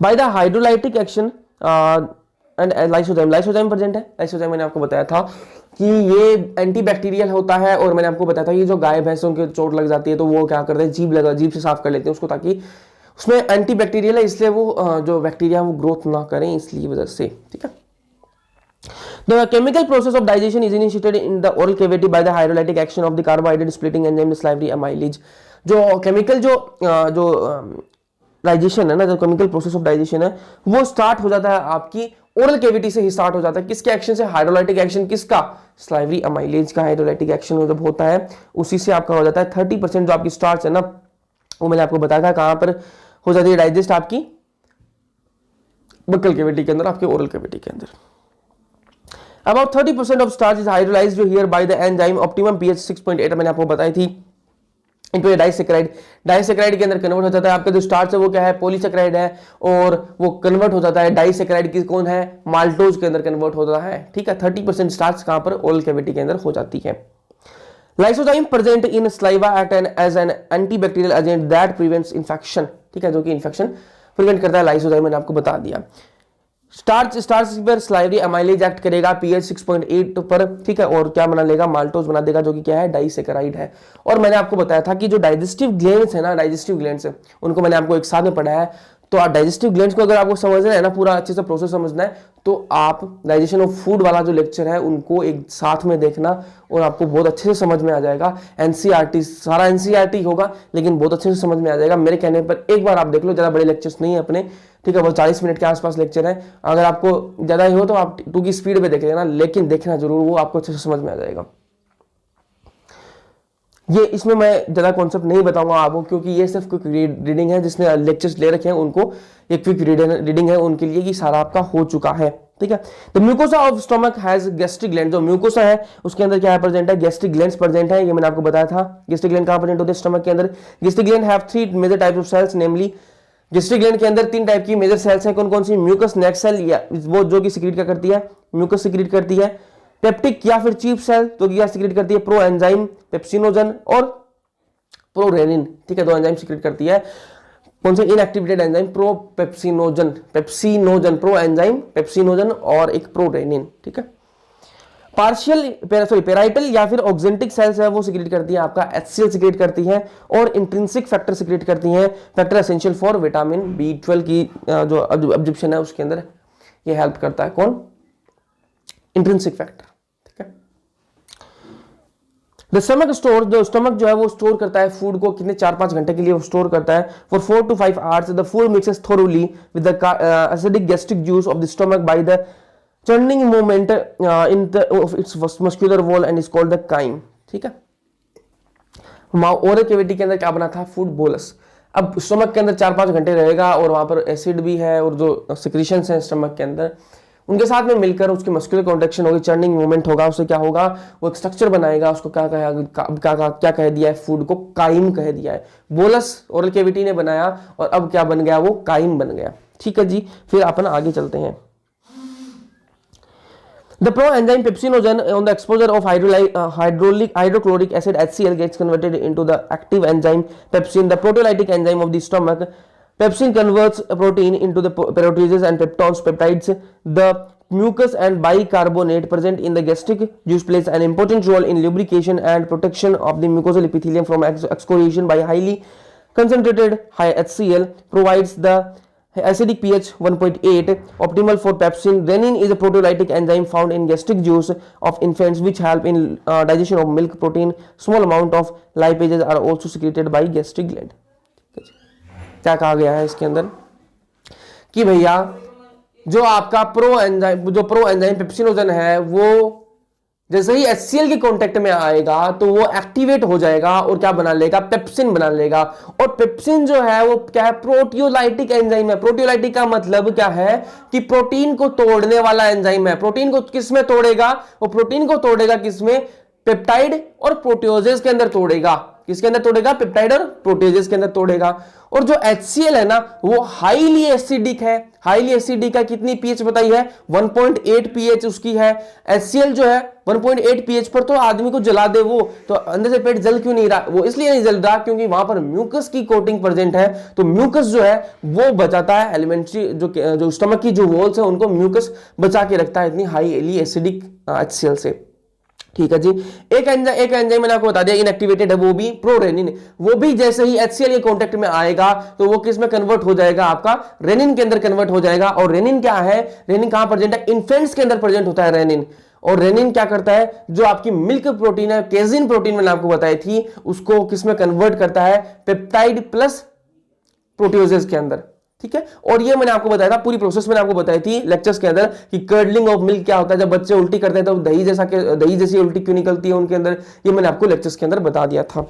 Speaker 1: By the hydrolytic action and lysozyme present है। लाइसोजाइम मैंने आपको बताया था कि ये एंटीबैक्टीरियल होता है, और मैंने आपको बताया था कि जो गाय भैंस उनके चोट लग जाती है तो वो क्या करते हैं, जीभ से साफ कर लेते हैं उसको, ताकि उसमें एंटीबैक्टीरियल है, इसलिए वो जो बैक्टीरिया वो ग्रोथ ना करें, इसलिए वजह से। ठीक है, The chemical process of digestion is initiated in the oral cavity by the hydrolytic action of the carbohydrate splitting enzyme the salivary amylase। जो केमिकल जो डाइजेशन है ना, जो केमिकल प्रोसेस ऑफ डाइजेशन है वो स्टार्ट हो जाता है आपकी ओरल कैविटी से ही स्टार्ट हो जाता है। किसके एक्शन से, हाइड्रोलाइटिक एक्शन, किसका, सलाइवरी अमाइलेज का हाइड्रोलाइटिक एक्शन जब होता है उसी से आपका हो जाता है। 30% जो आपकी स्टार्च है ना, वो मैंने आपको बताया था कहां पर हो जाती है डाइजेस्ट, आपकी बक्कल कैविटी के अंदर, आपके ओरल कैविटी के अंदर। About 30% of starch is hydrolyzed here by the enzyme optimum pH 6.8 मैंने आपको बताई थी इनटू ए डाइसेक्राइड। डाइसेक्राइड के अंदर कन्वर्ट हो जाता है, आपका जो स्टार्च है वो क्या है, पॉलीसेक्राइड है, और वो कन्वर्ट हो जाता है डाइसेक्राइड की, कौन है, माल्टोज के अंदर कन्वर्ट होता है। ठीक है, 30% स्टार्च कहां पर, ओरल कैविटी के अंदर हो जाती है। Lysozyme present in saliva act as an antibacterial agent that prevents infection. ठीक है, जो कि इन्फेक्शन प्रिवेंट करता है लाइसोजाइम, मैंने आपको बता दिया। स्टार्च पर सलाइवरी अमाइलेज एक्ट करेगा pH 6.8 पर। ठीक है, और क्या बना लेगा, माल्टोज बना देगा, जो कि क्या है, डाइसेकेराइड है। और मैंने आपको बताया था कि जो डाइजेस्टिव ग्लैंड्स है ना, डाइजेस्टिव ग्लैंड्स है उनको मैंने आपको एक साथ में पढ़ाया है, तो आप डाइजेस्टिव ग्लैंड्स को अगर आपको समझना है ना, पूरा अच्छे से प्रोसेस समझना है, तो आप डाइजेशन ऑफ फूड वाला जो लेक्चर है उनको एक साथ में देखना और आपको बहुत अच्छे से समझ में आ जाएगा। एनसीईआरटी सारा एनसीईआरटी होगा लेकिन बहुत अच्छे से समझ में आ जाएगा। मेरे कहने पर एक बार आप देख लो, ज़्यादा बड़े लेक्चर्स नहीं है अपने, ठीक है, वो 40 मिनट के आसपास लेक्चर है। अगर आपको ज़्यादा ही हो तो आप 2 की स्पीड में देख लेना, लेकिन देखना जरूर, वो आपको अच्छे से समझ में आ जाएगा। ये इसमें मैं ज़्यादा कॉन्सेप्ट नहीं बताऊंगा आपको, क्योंकि ये सिर्फ क्विक रीडिंग है। जिसने लेक्चर्स ले रखे हैं उनको ये क्विक रीडिंग है, उनके लिए ये सारा आपका हो चुका है, ठीक है। The mucosa of stomach has gastric gland, जो म्यूकोसा है उसके अंदर क्या प्रेजेंट है, गैस्ट्रिक ग्लैंड्स प्रेजेंट है। ये मैंने आपको बताया था। गैस्ट्रिक ग्लैंड कहां प्रेजेंट होते हैं, स्टमक के अंदर। Gastric gland have 3 major types of cells, namely gastric gland के अंदर 3 टाइप की मेजर सेल्स है। कौन कौन सी, म्यूकस नेक सेल, या वो जो कि सिक्रीट क्या करती है, म्यूकस सिक्रीट करती है। पेप्टिक या फिर चीफ सेल, जो कि क्या सिक्रीट करती है, प्रो एंजाइम, पेप्सिनोजन और प्रोरेनिन, ठीक है, 2 एंजाइम सिक्रीट करती है। कौन से, inactivated enzyme pro pepsinogen, pro enzyme pepsinogen और एक प्रोरेनिन, ठीक है। पेराइटल या फिर ऑक्जेंटिक सेल्स है, वो सिक्रीट करती है आपका HCl सिक्रीट करती है, और इंट्रिंसिक फैक्टर सिक्रीट करती है, factor essential for vitamin B12 की जो अब्जॉर्प्शन है उसके अंदर ये हेल्प करता है। कौन, इंट्रिंसिक फैक्टर, ठीक है। द स्टमक स्टोर, जो स्टमक जो है वो स्टोर करता है फूड को, कितने 4-5 घंटे के लिए वो स्टोर करता है, for 4 to 5 hours। The food mixes thoroughly with the acidic gastric juice of the stomach by the churning movement in the of its muscular wall and is called the chyme, ठीक है। Oral cavity के अंदर क्या बना था, food bolus. अब stomach के अंदर 4-5 घंटे रहेगा और वहां पर एसिड भी है और जो सिक्रीशंस हैं स्टमक के अंदर उनके साथ में मिलकर उसकी मस्कुलर कॉन्ट्रैक्शन होगी, चर्निंग मूवमेंट होगा, उससे क्या होगा, वो एक स्ट्रक्चर बनाएगा। उसको क्या कह दिया है, फूड को काइम कह दिया है। बोलस ओरल कैविटी ने बनाया और अब क्या बन गया, वो काइम बन गया, ठीक है जी। फिर अपन आगे चलते हैं। The proenzyme pepsinogen on the exposure of hydrochloric acid HCl gets converted into the active enzyme pepsin, the proteolytic enzyme of the stomach. Pepsin converts a protein into the proteases and peptides. The mucus and bicarbonate present in the gastric juice plays an important role in lubrication and protection of the mucosal epithelium from excoriation by highly concentrated HCl. Provides the acidic pH 1.8 optimal for pepsin. Renin is a proteolytic enzyme found in gastric juice of infants which help in digestion of milk protein. Small amount of lipases are also secreted by gastric gland. क्या कहा गया है इसके अंदर कि भैया जो आपका प्रो एंजाइम पेप्सिनोजन है वो जैसे ही HCl के कांटेक्ट में आएगा तो वो एक्टिवेट हो जाएगा और क्या बना लेगा, पेप्सिन बना लेगा। और पेप्सिन जो है वो क्या है, प्रोटियोलाइटिक एंजाइम है। प्रोटियोलाइटिक का मतलब क्या है कि प्रोटीन को तोड़ने वाला एंजाइम है। प्रोटीन को किसमें तोड़ेगा, वो प्रोटीन को तोड़ेगा किसमें, पेप्टाइड और प्रोटियोजेस के अंदर तोड़ेगा। किसके अंदर तोड़ेगा, पेप्टाइड और प्रोटीजेस के अंदर तोड़ेगा। और जो HCl है ना वो हाईली एसिडिक है। हाईली एसिडिक है, कितनी पीएच बताई है, 1.8 पीएच उसकी है। HCl जो है 1.8 पीएच पर तो आदमी को जला दे वो, तो अंदर से पेट जल क्यों नहीं रहा, वो इसलिए नहीं जल रहा क्योंकि वहां पर म्यूकस की कोटिंग प्रेजेंट है। तो म्यूकस जो है वो बचाता है एलिमेंट्री, जो स्टमक की जो वॉल्स है उनको म्यूकस बचा के रखता है इतनी हाईली एसिडिक HCl से, ठीक है जी। एक एंजाइम मैंने आपको बता दिया इनएक्टिवेटेड है, वो भी प्रोरेनिन। वो भी जैसे ही HCl के कांटेक्ट में आएगा तो वो किस में कन्वर्ट हो जाएगा, आपका रेनिन के अंदर कन्वर्ट हो जाएगा। और रेनिन क्या है, रेनिन कहां प्रेजेंट है, इन्फेंट्स के अंदर प्रेजेंट होता है रेनिन। और रेनिन क्या करता है, जो आपकी मिल्क प्रोटीन है, केजिन प्रोटीन मैंने आपको बताई थी, उसको किस में कन्वर्ट करता है, पेप्टाइड प्लस प्रोटियोजेस के अंदर, ठीक है। और ये मैंने आपको बताया था, पूरी प्रोसेस मैंने आपको बताई थी लेक्चर्स के अंदर कि कर्डलिंग ऑफ मिल्क क्या होता है, जब बच्चे उल्टी करते हैं तो दही जैसी उल्टी क्यों निकलती है उनके अंदर, ये मैंने आपको लेक्चर्स के अंदर बता दिया था।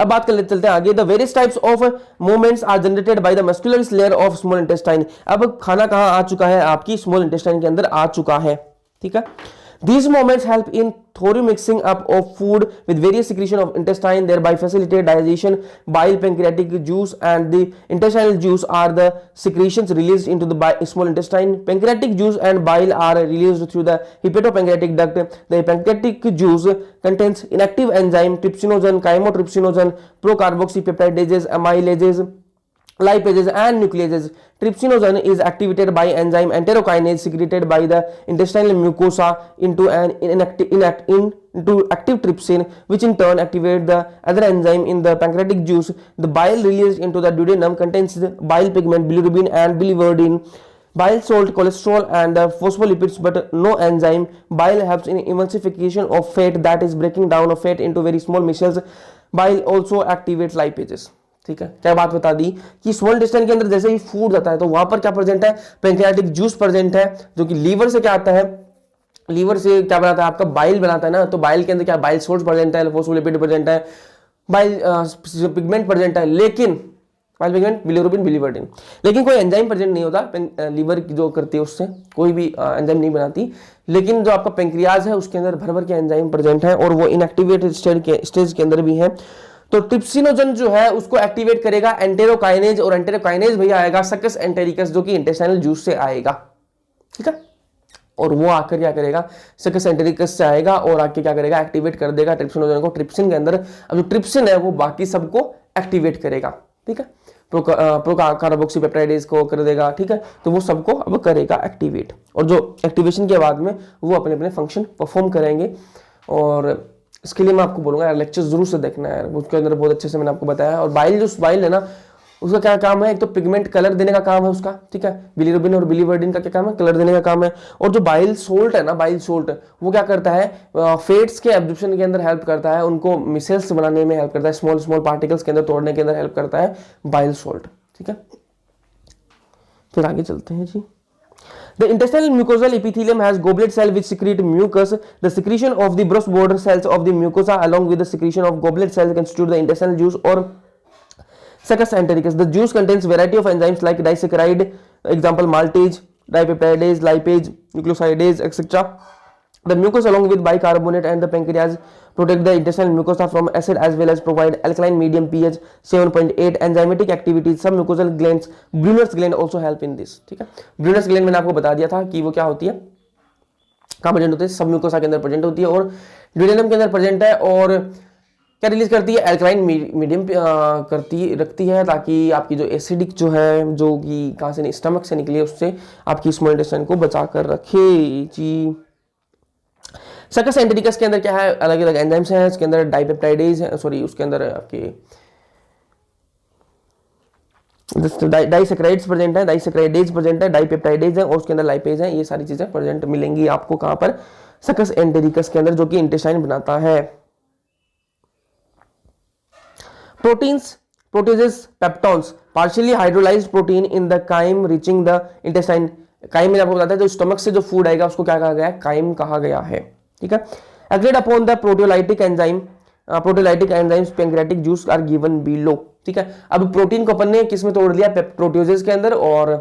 Speaker 1: अब बात कर चलते हैं आगे। The various types of movements are generated by the muscular layer of small intestine. अब खाना कहां आ चुका है, आपकी स्मॉल इंटेस्टाइन के अंदर आ चुका है, ठीक है। These movements help in thorough mixing up of food with various secretion of intestine, thereby facilitate digestion. Bile, pancreatic juice and the intestinal juice are the secretions released into the small intestine. Pancreatic juice and bile are released through the hepatopancreatic duct. The pancreatic juice contains inactive enzyme trypsinogen, chymotrypsinogen, procarboxypeptidases, amylases, lipases and nucleases. Trypsinogen is activated by enzyme enterokinase secreted by the intestinal mucosa into into active trypsin, which in turn activate the other enzyme in the pancreatic juice. The bile released into the duodenum contains the bile pigment, bilirubin and biliverdin, bile salt, cholesterol and phospholipids, but no enzyme. Bile helps in emulsification of fat, that is breaking down of fat into very small mixtures. Bile also activates lipases. ठीक है, क्या बात बता दी कि small intestine के अंदर जैसे ही food जाता है तो वहां पर क्या प्रेजेंट है, पैंक्रियाटिक जूस प्रेजेंट है, जो कि लीवर से क्या आता है, लीवर से क्या बनाता है आपका बाइल बनाता है ना, तो बाइल के अंदर क्या बाइल सोल्ट प्रेजेंट है, फोस्फोलिपिड प्रेजेंट है, बाइल पिगमेंट प्रेजेंट है, लेकिन बाइल पिगमेंट, बिलिरुबिन, बिलिवर्डिन, लेकिन कोई एंजाइम प्रेजेंट नहीं होता। लीवर जो करती है उससे कोई भी एंजाइम नहीं बनाती, लेकिन जो आपका पेंक्रियाज है उसके अंदर भर भर के एंजाइम प्रेजेंट है और वो इनएक्टिवेटेड स्टेज के अंदर भी है। तो ट्रिप्सिनोजन जो है उसको एक्टिवेट करेगा एंटेरोकाइनेज, और एंटेरोकाइनेज भैया आएगा सकस एंटेरिकस, जो कि इंटेस्टाइनल जूस से आएगा। ठीक है, और वो आकर क्या करेगा, सकस एंटेरिकस से आएगा और आके क्या करेगा, एक्टिवेट कर देगा ट्रिप्सिनोजन को ट्रिप्सिन के अंदर। अब जो ट्रिप्सिन है वो बाकी सबको एक्टिवेट करेगा। ठीक है, प्रोकार्बोक्सीपेप्टाइडेज को कर देगा। ठीक है, तो वो सबको अब करेगा एक्टिवेट, और जो एक्टिवेशन के बाद में वो अपने अपने फंक्शन परफॉर्म करेंगे। और इसके लिए मैं आपको बोलूंगा यार लेक्चर जरूर से देखना है, उसके अंदर बहुत अच्छे से मैंने आपको बताया। और बाइल जो बाइल है ना, उसका क्या काम है, एक तो पिगमेंट कलर देने का काम है उसका। ठीक है, बिलिरुबिन और बिलिवर्डिन का क्या काम है, कलर देने का काम है। और जो बाइल सोल्ट है ना, बाइल सोल्ट वो क्या करता है, फैट्स के एब्जॉर्प्शन के अंदर हेल्प करता है, उनको मिसेल्स बनाने में हेल्प करता है, स्मॉल स्मॉल पार्टिकल्स के अंदर तोड़ने के अंदर हेल्प करता है बाइल सोल्ट। ठीक है, फिर आगे चलते हैं जी। The intestinal mucosal epithelium has goblet cell which secrete mucus. The secretion of the brush border cells of the mucosa along with the secretion of goblet cells constitute the intestinal juice or succus entericus. The juice contains variety of enzymes like disaccharide, example maltase, dipeptidase, lipase, nucleosidase, etc. The mucus along with bicarbonate and the pancreas protect the intestinal mucosa from acid as well as provide alkaline medium pH 7.8. Enzymatic activities, some mucosal glands, Brunner's gland also help in this. ठीक है, Brunner's gland मैंने आपको बता दिया था कि वो क्या होती है, कहाँ प्रेजेंट होती है, सब म्यूकोसा के अंदर प्रेजेंट होती है और ड्यूडेनम के अंदर प्रेजेंट है। और क्या रिलीज करती है, एल्कलाइन मीडियम रखती है, ताकि आपकी जो एसिडिक जो है, जो कि कहाँ से स्टमक से निकली है, उससे आपकी स्मॉल इंटेस्टाइन को बचा कर रखे जी। सकस एंटेरिकस के अंदर क्या है, अलग अलग एंजाइम्स हैं, इसके अंदर डाइपेप्टाइडेज है, सॉरी उसके अंदर आपके डाइसैकराइड्स प्रेजेंट है, डाइसैकराइडेज प्रेजेंट है, डाइपेप्टाइडेज है और उसके अंदर लाइपेज है। ये सारी चीजें प्रेजेंट मिलेंगी आपको कहां पर, सकस एंटेरिकस के अंदर, जो कि इंटेस्टाइन बनाता है। Proteins, proteases, peptones, partially hydrolysed protein in the chyme reaching the intestine. Chyme में आपको बताता है जो स्टमक से जो फूड आएगा उसको क्या कहा गया है, काइम कहा गया है। ठीक है, acted upon the proteolytic enzyme, proteolytic enzymes pancreatic juice are given below. ठीक है, अब प्रोटीन को अपन ने किस में तोड़ लिया, प्रोटियोजेस के अंदर और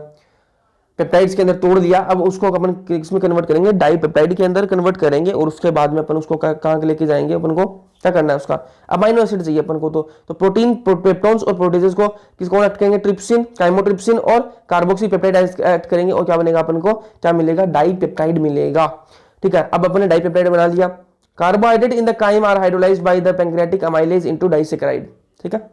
Speaker 1: पेप्टाइड्स के अंदर तोड़ लिया। अब उसको अपन किस में कन्वर्ट करेंगे, डाइपेप्टाइड के अंदर कन्वर्ट करेंगे और उसके बाद में अपन उसको कहाँ लेके जाएंगे, अपन को क्या करना है, उसका अमाइनो एसिड चाहिए अपन को। तो प्रोटीन, पेप्टॉन्स और प्रोटीजेस को किसको ऐड करेंगे, ट्रिप्सिन, काइमोट्रिप्सिन और कार्बोक्सी पेप्टाइड ऐड करेंगे और क्या बनेगा, अपन को क्या मिलेगा, डाइपेप्टाइड मिलेगा। ठीक है, अब अपन ने डाइपेप्टाइड बना लिया। Carbohydrate in the chyme are hydrolysed by the pancreatic amylase into disaccharide. ठीक है,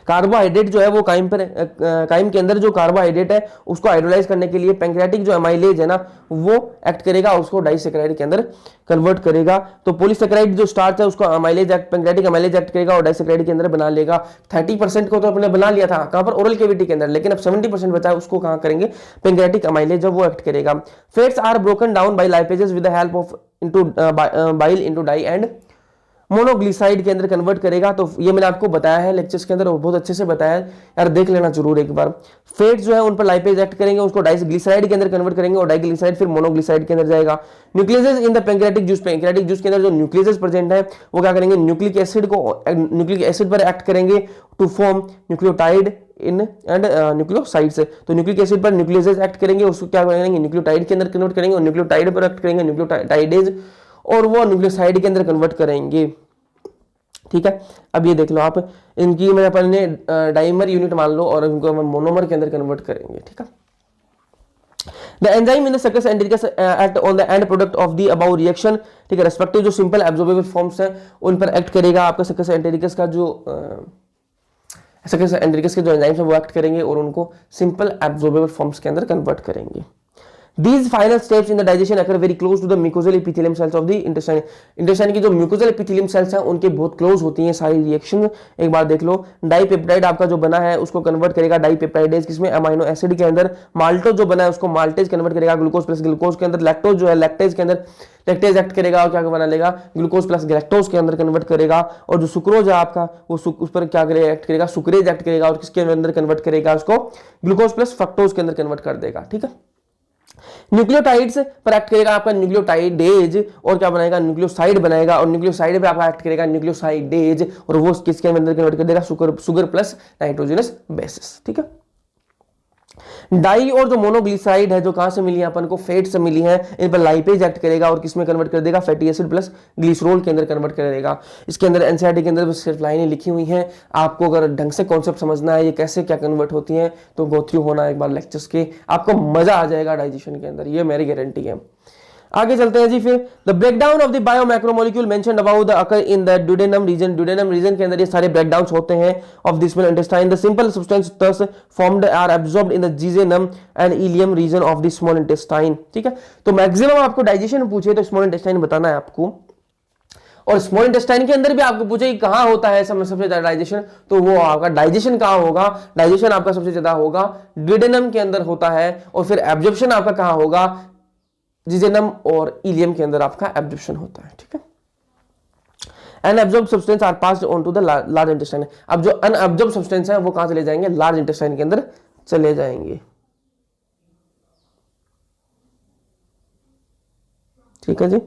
Speaker 1: कार्बोहाइड्रेट जो है वो काइम के अंदर जो कार्बोहाइड्रेट है उसको हाइड्रोलाइज करने के लिए पैंक्रियाटिक जो अमाइलेज है ना वो एक्ट करेगा, उसको डाइसैकराइड के अंदर कन्वर्ट करेगा। तो पॉलीसैकराइड जो स्टार्च है उसको पैंक्रियाटिक अमाइलेज एक्ट करेगा और डाइसैकराइड के अंदर बना लेगा। 30% को तो अपने बना लिया था कहां पर, ओरल कैविटी के अंदर, लेकिन अब 70% बचा है, उसको कहां करेंगे, पैंक्रियाटिक अमाइलेज जब वो एक्ट करेगा। Fats are broken down by lipases with the help of into bile into di and monoglyceride के अंदर कन्वर्ट करेगा। तो ये मैंने आपको बताया है लेक्चर्स के अंदर और बहुत अच्छे से बताया है यार, देख लेना जरूर एक बार। फैट्स जो है उन पर लाइपेज एक्ट करेंगे, उसको डाइग्लिसराइड के अंदर कन्वर्ट करेंगे और डाइग्लिसराइड फिर मोनोग्लिसाइड के अंदर जाएगा। Nucleases in the pancreatic juice, pancreatic juice के अंदर जो न्यूक्लियसेस प्रेजेंट है वो क्या करेंगे, न्यूक्लिक एसिड पर एक्ट करेंगे to form nucleotide in and nucleosides. तो न्यूक्लिक एसिड पर न्यूक्लियसेस एक्ट करेंगे, उसको क्या करेंगे, न्यूक्लियोटाइड के अंदर कन्वर्ट करेंगे और न्यूक्लियोटाइड पर एक्ट करेंगे न्यूक्लियोटाइडेज और वो न्यूक्लियोसाइड के अंदर कन्वर्ट करेंगे। ठीक है, अब ये देख लो आप, इनकी मैंने अपन ने डाइमर यूनिट मान लो और इनको हम मोनोमर के अंदर कन्वर्ट करेंगे। ठीक है, द एंजाइम इन द सकस entericus act on the end product of the above reaction. ठीक है, रेस्पेक्टिव जो सिंपल एब्जॉर्बेबल फॉर्म्स हैं उन पर एक्ट करेगा आपका सकस एंटेरिकस का जो ऐसा कैसे एंड्रिकस के जो एंजाइम्स है वो एक्ट करेंगे और उनको सिंपल एब्जॉर्बेबल फॉर्म्स के अंदर कन्वर्ट करेंगे। These final steps in the digestion occur very close to the mucosal epithelium cells of the intestine. Intestine की जो म्यूकोजल एपिथेलियम सेल्स हैं उनके बहुत क्लोज होती हैं सारी रिएक्शन। एक बार देख लो, डाइपेप्टाइड आपका जो बना है उसको कन्वर्ट करेगा डाइपेप्टाइडेज किसमें, अमाइनो एसिड के अंदर। माल्टोज जो बना है उसको माल्टेज कन्वर्ट करेगा ग्लूकोज प्लस ग्लूकोज के अंदर। लैक्टोज जो है लैक्टेज के अंदर लैक्टेज एक्ट करेगा और क्या बना लेगा, ग्लूकोज प्लस गैलेक्टोज के अंदर कन्वर्ट करेगा। और जो सुक्रोज है आपका वो उस पर क्या करेगा, एक्ट करेगा, सुक्रेज एक्ट करेगा और किसके अंदर कन्वर्ट करेगा, उसको ग्लूकोज प्लस फ्रक्टोज के अंदर कन्वर्ट कर देगा। ठीक है, न्यूक्लियोटाइड्स पर एक्ट करेगा आपका न्यूक्लियोटाइडेज और क्या बनाएगा, न्यूक्लियोसाइड बनाएगा और न्यूक्लियोसाइड पे आपका एक्ट करेगा न्यूक्लियोसाइडेज और वो किसके अंदर कन्वर्ट कर देगा, शुगर प्लस नाइट्रोजनस बेसिस। ठीक है, डाई और जो मोनोग्लिसराइड है जो कहां से मिली है अपन को, फैट से मिली है, इन पर लाइपेज एक्ट करेगा और किसमें कन्वर्ट कर देगा, फैटी एसिड प्लस ग्लिसरॉल के अंदर कन्वर्ट कर देगा। इसके अंदर एनसीईआरटी के अंदर सिर्फ लाइनें लिखी हुई हैं, आपको अगर ढंग से कॉन्सेप्ट समझना है ये कैसे क्या कन्वर्ट होती हैं तो गो थ्रू होना एक बार लेक्चर्स के, आपको मजा आ जाएगा डाइजेशन के अंदर, ये मेरी गारंटी है। आगे चलते हैं जी। फिर the breakdown of the biomacromolecule mentioned about the occur in the duodenum region. Duodenum region के अंदर ये सारे ब्रेकडाउन्स होते हैं of the small intestine. The simple substance thus formed are absorbed in the jejunum and ileum region of the small intestine. ठीक है, तो maximum आपको डाइजेशन पूछे तो स्मॉल इंटेस्टाइन बताना है आपको, और स्मॉल इंटेस्टाइन के अंदर भी आपको पूछे कि कहां होता है सबसे ज्यादा डाइजेशन, तो वो आपका डाइजेशन कहां होगा, डाइजेशन आपका सबसे ज्यादा होगा ड्यूडेनम के अंदर होता है। और फिर एब्जॉर्प्शन आपका कहां होगा, जिजेनम और इलियम के अंदर आपका एब्जॉर्प्शन होता है। ठीक है, unabsorbed substance are passed on to the large intestine. अब जो अनएब्जॉर्ब्ड सब्सटेंस है वो कहां चले जाएंगे, लार्ज इंटेस्टाइन के अंदर चले जाएंगे। ठीक है जी,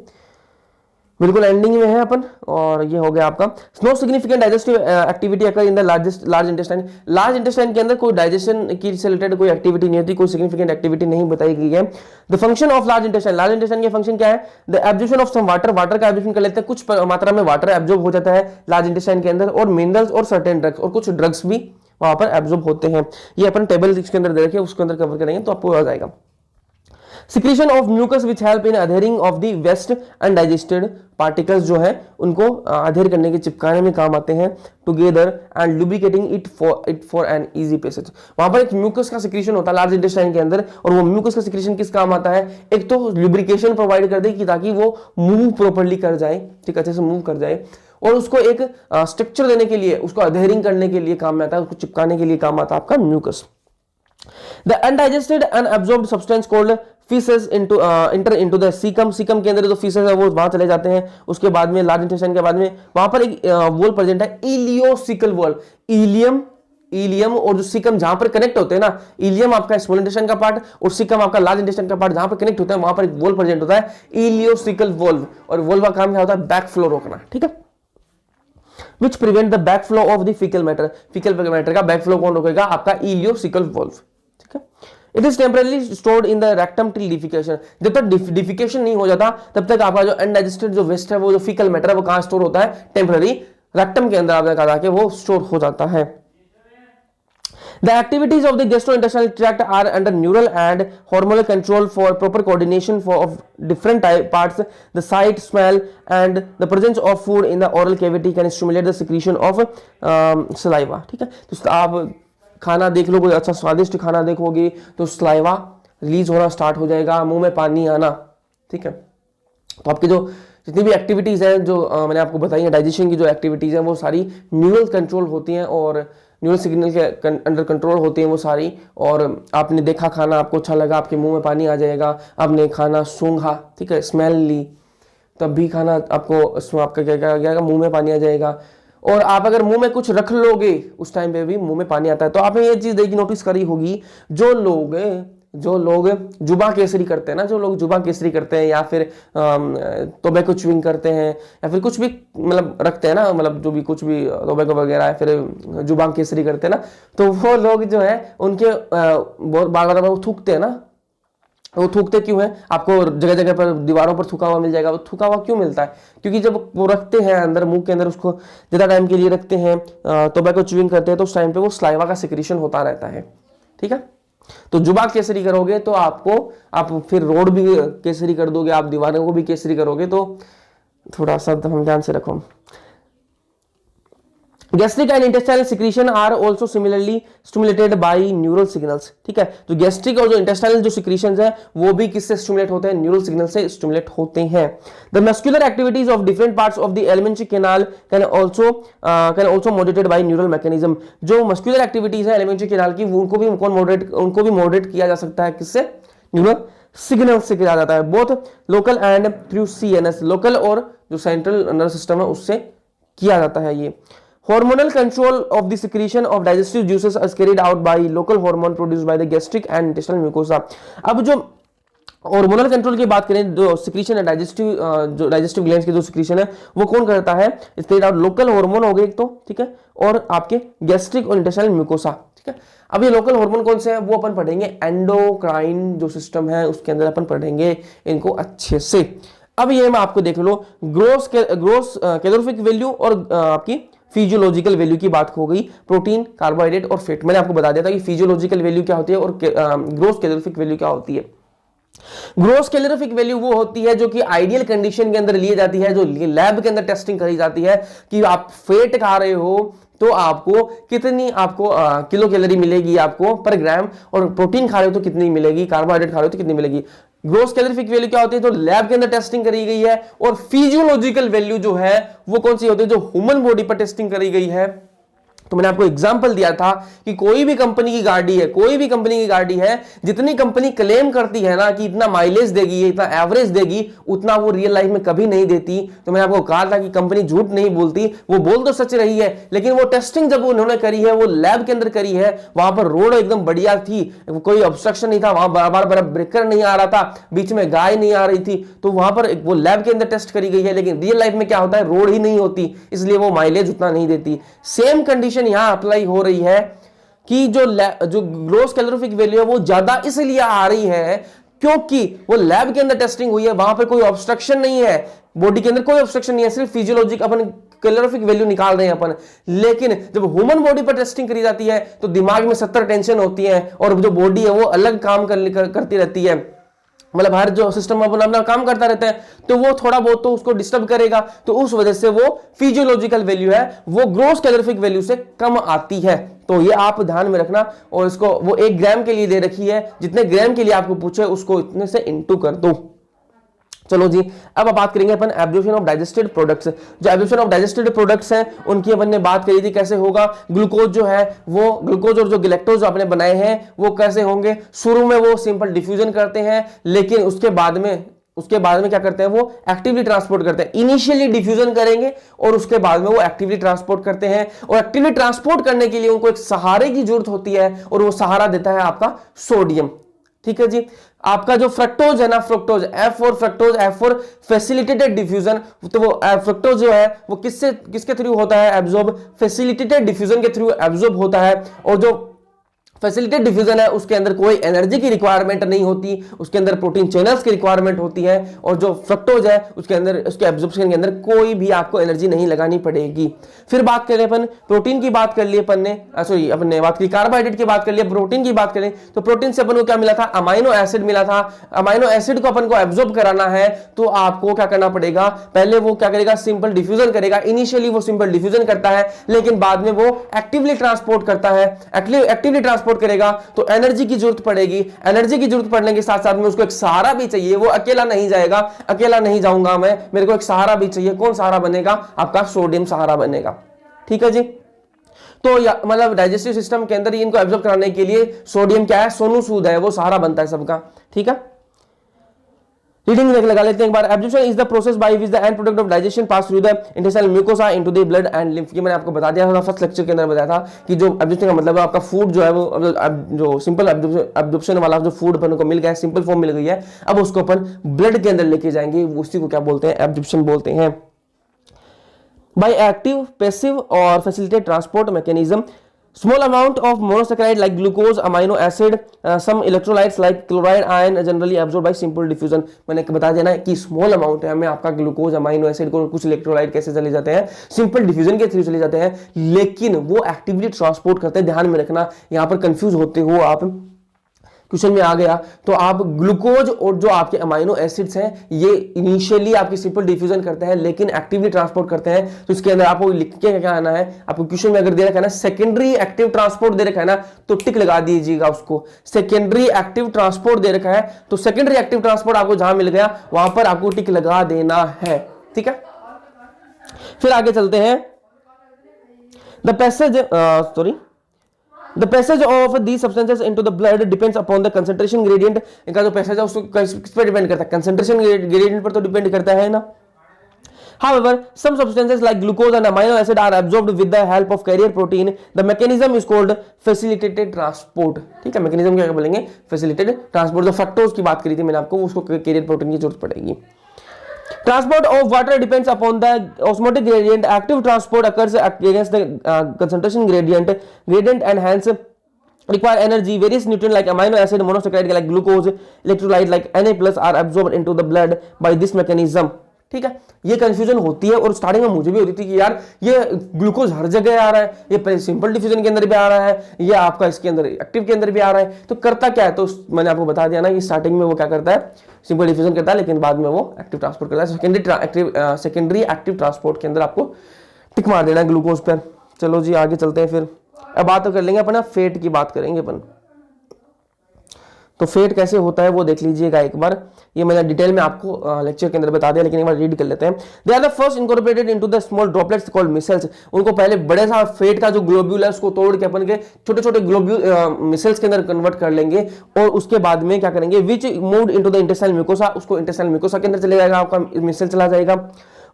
Speaker 1: बिल्कुल एंडिंग में है अपन, और ये हो गया आपका no significant digestive activity occur in the large intestine. Large intestine के अंदर कोई डाइजेशन की से रिलेटेड कोई एक्टिविटी नहीं होती, कोई सिग्निफिकेंट एक्टिविटी नहीं बताई गई है। The function of large intestine, large intestine के फंक्शन क्या है, the absorption of some water, water का एब्जॉर्प्शन कर लेते हैं, कुछ मात्रा में वाटर एब्जॉर्ब हो जाता है लार्ज इंटेस्टाइन के अंदर, और मिनरल्स और सर्टेन ड्रग्स, और कुछ ड्रग्स भी वहां पर एब्जॉर्ब होते हैं। ये अपन टेबल इसके अंदर देखें, उसके अंदर कवर करेंगे तो आपको आ जाएगा। Secretion of mucus which help in adhering of the waste undigested particles जो है उनको adhere करने के चिपकाने में काम आते हैं together and lubricating it for an easy passage। वहां पर एक म्यूकस का सिक्रीशन होता है लार्ज इंटेस्टाइन के अंदर, और वो म्यूकस का सिक्रीशन किस काम आता है, एक तो लुब्रिकेशन प्रोवाइड कर दे कि ताकि वो मूव प्रॉपर्ली कर जाए, ठीक अच्छे से मूव कर जाए, और उसको एक स्ट्रक्चर देने के लिए, उसको अधेरिंग करने के लिए काम में आता है, उसको चिपकाने के लिए काम आता है आपका mucus. The undigested unabsorbed substance called feces enter into the cecum। Caecum के अंदर जो feces है वो वहां चले जाते हैं। उसके बाद में लार्ज इंटेस्टाइन के बाद में वहां पर एक वॉल प्रेजेंट है, इलियोसिकल वॉल। इलियम और जो सीकम जहां पर कनेक्ट होते हैं ना, इलियम आपका स्मॉल इंटेस्टाइन का पार्ट और सीकम आपका लार्ज इंटेस्टाइन का पार्ट, जहां पर कनेक्ट होता है वहां पर एक वॉल प्रेजेंट होता है, इलियोसिकल वॉल्व। और वॉल्व का काम क्या होता है, बैक फ्लो रोकना। ठीक है, which prevent the backflow of the fecal matter। fecal matter का बैकफ्लो कौन रोकेगा, आपका इलियोसिकल वॉल्व। ठीक है, it is temporarily stored in the rectum till defecation. जब तक डिफिकेशन नहीं हो जाता तब तक आपका जो अनडाइजेस्टेड जो वेस्ट है, वो जो फीकल मैटर है, वो कहां स्टोर होता है, टेम्पररी रेक्टम के अंदर आपने कहा कि वो स्टोर हो जाता है। The activities of the gastrointestinal tract are under neural and hormonal control for proper coordination of different parts. The sight, smell, and the presence of food in the oral cavity can stimulate the secretion of saliva। ठीक है, तो आप खाना देख लो, कोई अच्छा स्वादिष्ट खाना देखोगे तो सलाइवा रिलीज होना स्टार्ट हो जाएगा, मुंह में पानी आना। ठीक है, तो आपकी जो जितनी भी एक्टिविटीज हैं जो मैंने आपको बताई है, डाइजेशन की जो एक्टिविटीज हैं वो सारी न्यूरल कंट्रोल होती हैं और न्यूरल सिग्नल के अंडर कंट्रोल होती हैं वो सारी। और आपने देखा खाना, आपको अच्छा लगा, आपके मुंह में पानी आ जाएगा। आपने खाना सूंघा, ठीक है, स्मेल ली, तब भी खाना आपको आपका क्या मुंह में पानी आ जाएगा। और आप अगर मुंह में कुछ रख लोगे उस टाइम पे भी मुंह में पानी आता है। तो आपने ये चीज देखी, नोटिस करी होगी, जो लोग जुबा केसरी करते हैं ना, जो लोग जुबा केसरी करते हैं या फिर टोबैको च्यूइंग करते हैं या फिर कुछ भी मतलब रखते हैं ना, मतलब जो भी कुछ भी टोबैको वगैरह या फिर जुबा केसरी करते हैं ना, तो वो लोग जो है उनके बहुत बार वो थूकते हैं ना। वो थूकते क्यों है, आपको जगह जगह पर दीवारों पर थूका हुआ मिल जाएगा। वो थूका हुआ क्यों मिलता है, क्योंकि जब वो रखते हैं अंदर मुंह के अंदर, उसको ज्यादा टाइम के लिए रखते हैं, टोबैको च्यूइंग करते हैं, तो उस टाइम पे वो सलाइवा का सिक्रीशन होता रहता है। ठीक है, तो जुबा केसरी करोगे तो आप फिर रोड भी केसरी कर दोगे, आप दीवारों को भी केसरी करोगे, तो थोड़ा सा हम ध्यान से रखो। Gastric and intestinal secretion are also similarly stimulated by neural signals. ठीक है, तो गैस्ट्रिक और जो इंटेस्टाइनल जो सिक्रीशंस है वो भी किससे स्टिमुलेट होते हैं, न्यूरल सिग्नल से स्टिमुलेट होते हैं। The muscular activities of different parts of the alimentary canal can also moderated by neural mechanism. जो मस्कुलर एक्टिविटीज है एलिमेंट्री कैनाल की उनको भी मॉडरेट किया जा सकता है किससे, न्यूरल सिग्नल से किया जाता है, both local and through CNS, local और जो सेंट्रल नर्वस सिस्टम है उससे किया जाता है ये। Hormonal control of the secretion of digestive juices is carried out by local hormone produced by the gastric and intestinal mucosa। अब जो हार्मोनल कंट्रोल की बात करें, जो सिक्रीशन है डाइजेस्टिव ग्लैंड्स की जो सिक्रीशन है वो कौन करता है, इसके लिए लोकल हार्मोन हो गए एक तो, ठीक है, और आपके गैस्ट्रिक और इंटेस्टाइनल म्यूकोसा। ठीक है, अब ये लोकल हार्मोन कौन से हैं वो अपन पढ़ेंगे, एंडोक्राइन जो सिस्टम है उसके अंदर अपन पढ़ेंगे इनको अच्छे से। अब ये मैं आपको देख लो, ग्रोस कैलोरीफिक वैल्यू और आपकी फिजियोलॉजिकल वैल्यू की बात हो गई, प्रोटीन, कार्बोहाइड्रेट और फैट। मैंने आपको बता दिया था कि फिजियोलॉजिकल वैल्यू क्या होती है और ग्रोस कैलोरीफिक वैल्यू क्या होती है। ग्रोस कैलोरीफिक वैल्यू वो होती है जो कि आइडियल कंडीशन के अंदर ली जाती है, जो लैब के अंदर टेस्टिंग करी जाती है कि आप फैट खा रहे हो तो आपको कितनी किलो कैलोरी मिलेगी आपको पर ग्राम, और प्रोटीन खा रहे हो तो कितनी मिलेगी, कार्बोहाइड्रेट खा रहे हो तो कितनी मिलेगी। ग्रोस कैलोरीफिक वैल्यू क्या होती है, तो लैब के अंदर टेस्टिंग करी गई है। और फिजियोलॉजिकल वैल्यू जो है वो कौन सी होती है, जो ह्यूमन बॉडी पर टेस्टिंग करी गई है। तो मैंने आपको एग्जांपल दिया था कि कोई भी कंपनी की गाड़ी है, जितनी कंपनी क्लेम करती है ना कि इतना माइलेज देगी, इतना एवरेज देगी, उतना वो रियल लाइफ में कभी नहीं देती। तो मैंने आपको कहा था कि कंपनी झूठ नहीं बोलती, वो बोल तो सच रही है, लेकिन वो टेस्टिंग जब उन्होंने करी है, वो लैब के अंदर करी है, वहां पर रोड एकदम बढ़िया थी, कोई ऑब्स्ट्रक्शन नहीं था, वहां बार ब्रेकर नहीं आ रहा था, बीच में गाय नहीं आ रही थी, तो वहां पर वो लैब के अंदर टेस्ट करी गई है। लेकिन रियल लाइफ में क्या होता है, रोड ही नहीं होती, इसलिए वो माइलेज उतना नहीं देती। सेम कंडीशन यहां अप्लाई हो रही है कि जो ग्रोस कैलोरीफिक वैल्यू है वो ज्यादा इसलिए आ रही है क्योंकि वो लैब के अंदर टेस्टिंग हुई है, वहां पर कोई ऑब्स्ट्रक्शन नहीं है, बॉडी के अंदर कोई ऑब्स्ट्रक्शन नहीं है, सिर्फ फिजियोलॉजिक अपन कैलोरीफिक वैल्यू निकाल रहे हैं अपन। लेकिन जब ह्यूमन बॉडी पर टेस्टिंग करी जाती है तो दिमाग में 70 टेंशन होती है और जो बॉडी है वो अलग काम करती रहती है, मतलब हर जो सिस्टम अपना काम करता रहता है, तो वो थोड़ा बहुत तो उसको डिस्टर्ब करेगा। तो उस वजह से वो फिजियोलॉजिकल वैल्यू है वो ग्रोस कैलोरीफिक वैल्यू से कम आती है। तो ये आप ध्यान में रखना, और इसको वो 1 ग्राम के लिए दे रखी है, जितने ग्राम के लिए आपको पूछे उसको इतने से इंटू कर दो। चलो जी, अब बात करेंगे अपन एब्जॉर्प्शन ऑफ डाइजेस्टेड प्रोडक्ट्स। जो एब्जॉर्प्शन ऑफ डाइजेस्टेड प्रोडक्ट्स हैं उनकी अपन ने बात करी थी, कैसे होगा। ग्लूकोज जो है वो ग्लूकोज और जो गैलेक्टोज जो आपने बनाए हैं वो कैसे होंगे, शुरू में वो सिंपल डिफ्यूजन करते हैं, लेकिन उसके बाद में क्या करते हैं, वो एक्टिवली ट्रांसपोर्ट करते हैं। इनिशियली डिफ्यूजन करेंगे और उसके बाद में वो एक्टिवली ट्रांसपोर्ट करते हैं, और एक्टिवली ट्रांसपोर्ट करने के लिए उनको एक सहारे की जरूरत होती है, और वो सहारा देता है आपका सोडियम। ठीक है जी, आपका जो फ्रक्टोज है ना, fructose F for facilitated diffusion, तो वो फ्रक्टोज जो है वो किसके थ्रू होता है एब्जॉर्ब, फैसिलिटेटेड डिफ्यूजन के थ्रू एब्जॉर्ब होता है। और जो फैसिलिटेड डिफ्यूजन है उसके अंदर कोई एनर्जी की रिक्वायरमेंट नहीं होती, उसके अंदर प्रोटीन चैनल्स की रिक्वायरमेंट होती है। और जो फ्रक्टोज है उसके अंदर, उसके एब्जॉर्प्शन के अंदर कोई भी आपको एनर्जी नहीं लगानी पड़ेगी। फिर बात करें अपन प्रोटीन की, बात कर ली अपन ने बात की कार्बोहाइड्रेट की, बात कर लिया प्रोटीन की। बात करें तो प्रोटीन से अपन को क्या मिला था, अमाइनो एसिड मिला था। अमाइनो एसिड को अपन को एब्जॉर्ब कराना है तो आपको क्या करना पड़ेगा, पहले वो क्या करेगा, सिंपल डिफ्यूजन करेगा। इनिशियली वो सिंपल डिफ्यूजन करता है, लेकिन बाद में वो एक्टिवली ट्रांसपोर्ट करता है। एक्टिवली ट्रांसपोर्ट करेगा तो एनर्जी की जरूरत पड़ेगी। एनर्जी की जरूरत पड़ने के साथ साथ में उसको एक सहारा भी चाहिए, वो अकेला नहीं जाएगा, अकेला नहीं जाऊंगा मैं, मेरे को एक सहारा भी चाहिए। कौन सहारा बनेगा, आपका सोडियम सहारा बनेगा। ठीक है जी, तो मतलब डाइजेस्टिव सिस्टम के अंदर इनको एब्जॉर्ब कराने के लिए सोडियम क्या है, सोनू सूद है, वो सहारा बनता है सबका। ठीक है, रीडिंग लगा लेते हैं एक बार। Absorption is the process by which the end product of digestion pass through the intestinal mucosa into the blood and lymph. ये मैंने आपको बता दिया था फर्स्ट लेक्चर के अंदर, बताया था कि जो एब्जॉर्प्शन का मतलब है आपका फूड जो है वो जो सिंपल एब्जॉर्प्शन वाला जो फूड अपन को मिल गया है, सिंपल फॉर्म मिल गई है, अब उसको अपन ब्लड के अंदर लेके जाएंगे, उसी को क्या बोलते हैं, एब्जॉर्प्शन बोलते हैं। बाय एक्टिव, पैसिव और facilitate transport mechanism, small amount of monosaccharide like glucose, amino acid, some electrolytes like chloride, iron generally absorbed by simple diffusion। मैंने बता देना है कि स्मॉल अमाउंट है हमें आपका ग्लूकोज, अमाइनो एसिड को, कुछ इलेक्ट्रोलाइट कैसे चले जाते हैं, सिंपल डिफ्यूजन के थ्रू चले जाते हैं, लेकिन वो एक्टिवली ट्रांसपोर्ट करते हैं। ध्यान में रखना, यहां पर कंफ्यूज होते हो आप, क्वेश्चन में आ गया तो आप ग्लूकोज और जो आपके अमाइनो एसिड्स हैं ये इनिशियली आपकी सिंपल डिफ्यूजन करते हैं लेकिन एक्टिवली ट्रांसपोर्ट करते हैं। तो इसके अंदर आपको लिख के क्या आना है, आपको क्वेश्चन में अगर दे रखा है ना सेकेंडरी एक्टिव ट्रांसपोर्ट दे रखा है ना तो टिक लगा दीजिएगा उसको। सेकेंडरी एक्टिव ट्रांसपोर्ट दे रखा है तो सेकेंडरी एक्टिव ट्रांसपोर्ट आपको जहां मिल गया वहां पर आपको टिक लगा देना है, ठीक है। फिर आगे चलते हैं। The passage of these substances into the blood depends upon the concentration gradient। इनका जो पैसेज है उसको किस पे डिपेंड करता है, कंसंट्रेशन ग्रेडियंट पर तो डिपेंड करता है ना। However, some substances like glucose and amino acid are absorbed with the help of carrier protein. The mechanism is called facilitated transport। ठीक है, मैकेनिज्म क्या बोलेंगे, facilitated transport। जो फ्रक्टोज की बात करी थी मैंने आपको, उसको कैरियर प्रोटीन की जरूरत पड़ेगी। Transport of water depends upon the osmotic gradient. Active transport occurs against the concentration gradient and hence require energy. Various nutrients like amino acid, monosaccharide like glucose, electrolyte like Na+ are absorbed into the blood by this mechanism। ठीक है, ये confusion होती है और starting में मुझे भी होती थी कि यार ये ग्लूकोज हर जगह आ रहा है, ये सिंपल डिफ्यूजन के अंदर भी आ रहा है, ये आपका इसके अंदर एक्टिव के अंदर भी आ रहा है, तो करता क्या है। तो मैंने आपको बता दिया ना कि स्टार्टिंग में वो क्या करता है, सिंपल डिफ्यूजन करता है लेकिन बाद में वो एक्टिव ट्रांसपोर्ट करता है। सेकेंडरी एक्टिव ट्रांसपोर्ट के अंदर आपको टिक मार देना है ग्लूकोज पर। चलो जी आगे चलते हैं। फिर अब बात तो कर लेंगे अपन, फेट की बात करेंगे अपन। तो फेट कैसे होता है वो देख लीजिएगा एक बार, ये मैंने डिटेल में आपको लेक्चर के अंदर बता दिया लेकिन एक बार रीड कर लेते हैं। They are the first incorporated into the small droplets called micelles. उनको पहले बड़े सा फेट का जो ग्लोब्यूल है उसको तोड़ के अपन के छोटे छोटे ग्लोब्यूल मिसेल्स के अंदर कन्वर्ट कर लेंगे और उसके बाद में क्या करेंगे, which moved into the intestinal mucosa, उसको इंटेस्टाइनल म्यूकोसा के अंदर चले जाएगा, आपका मिसेल चला जाएगा।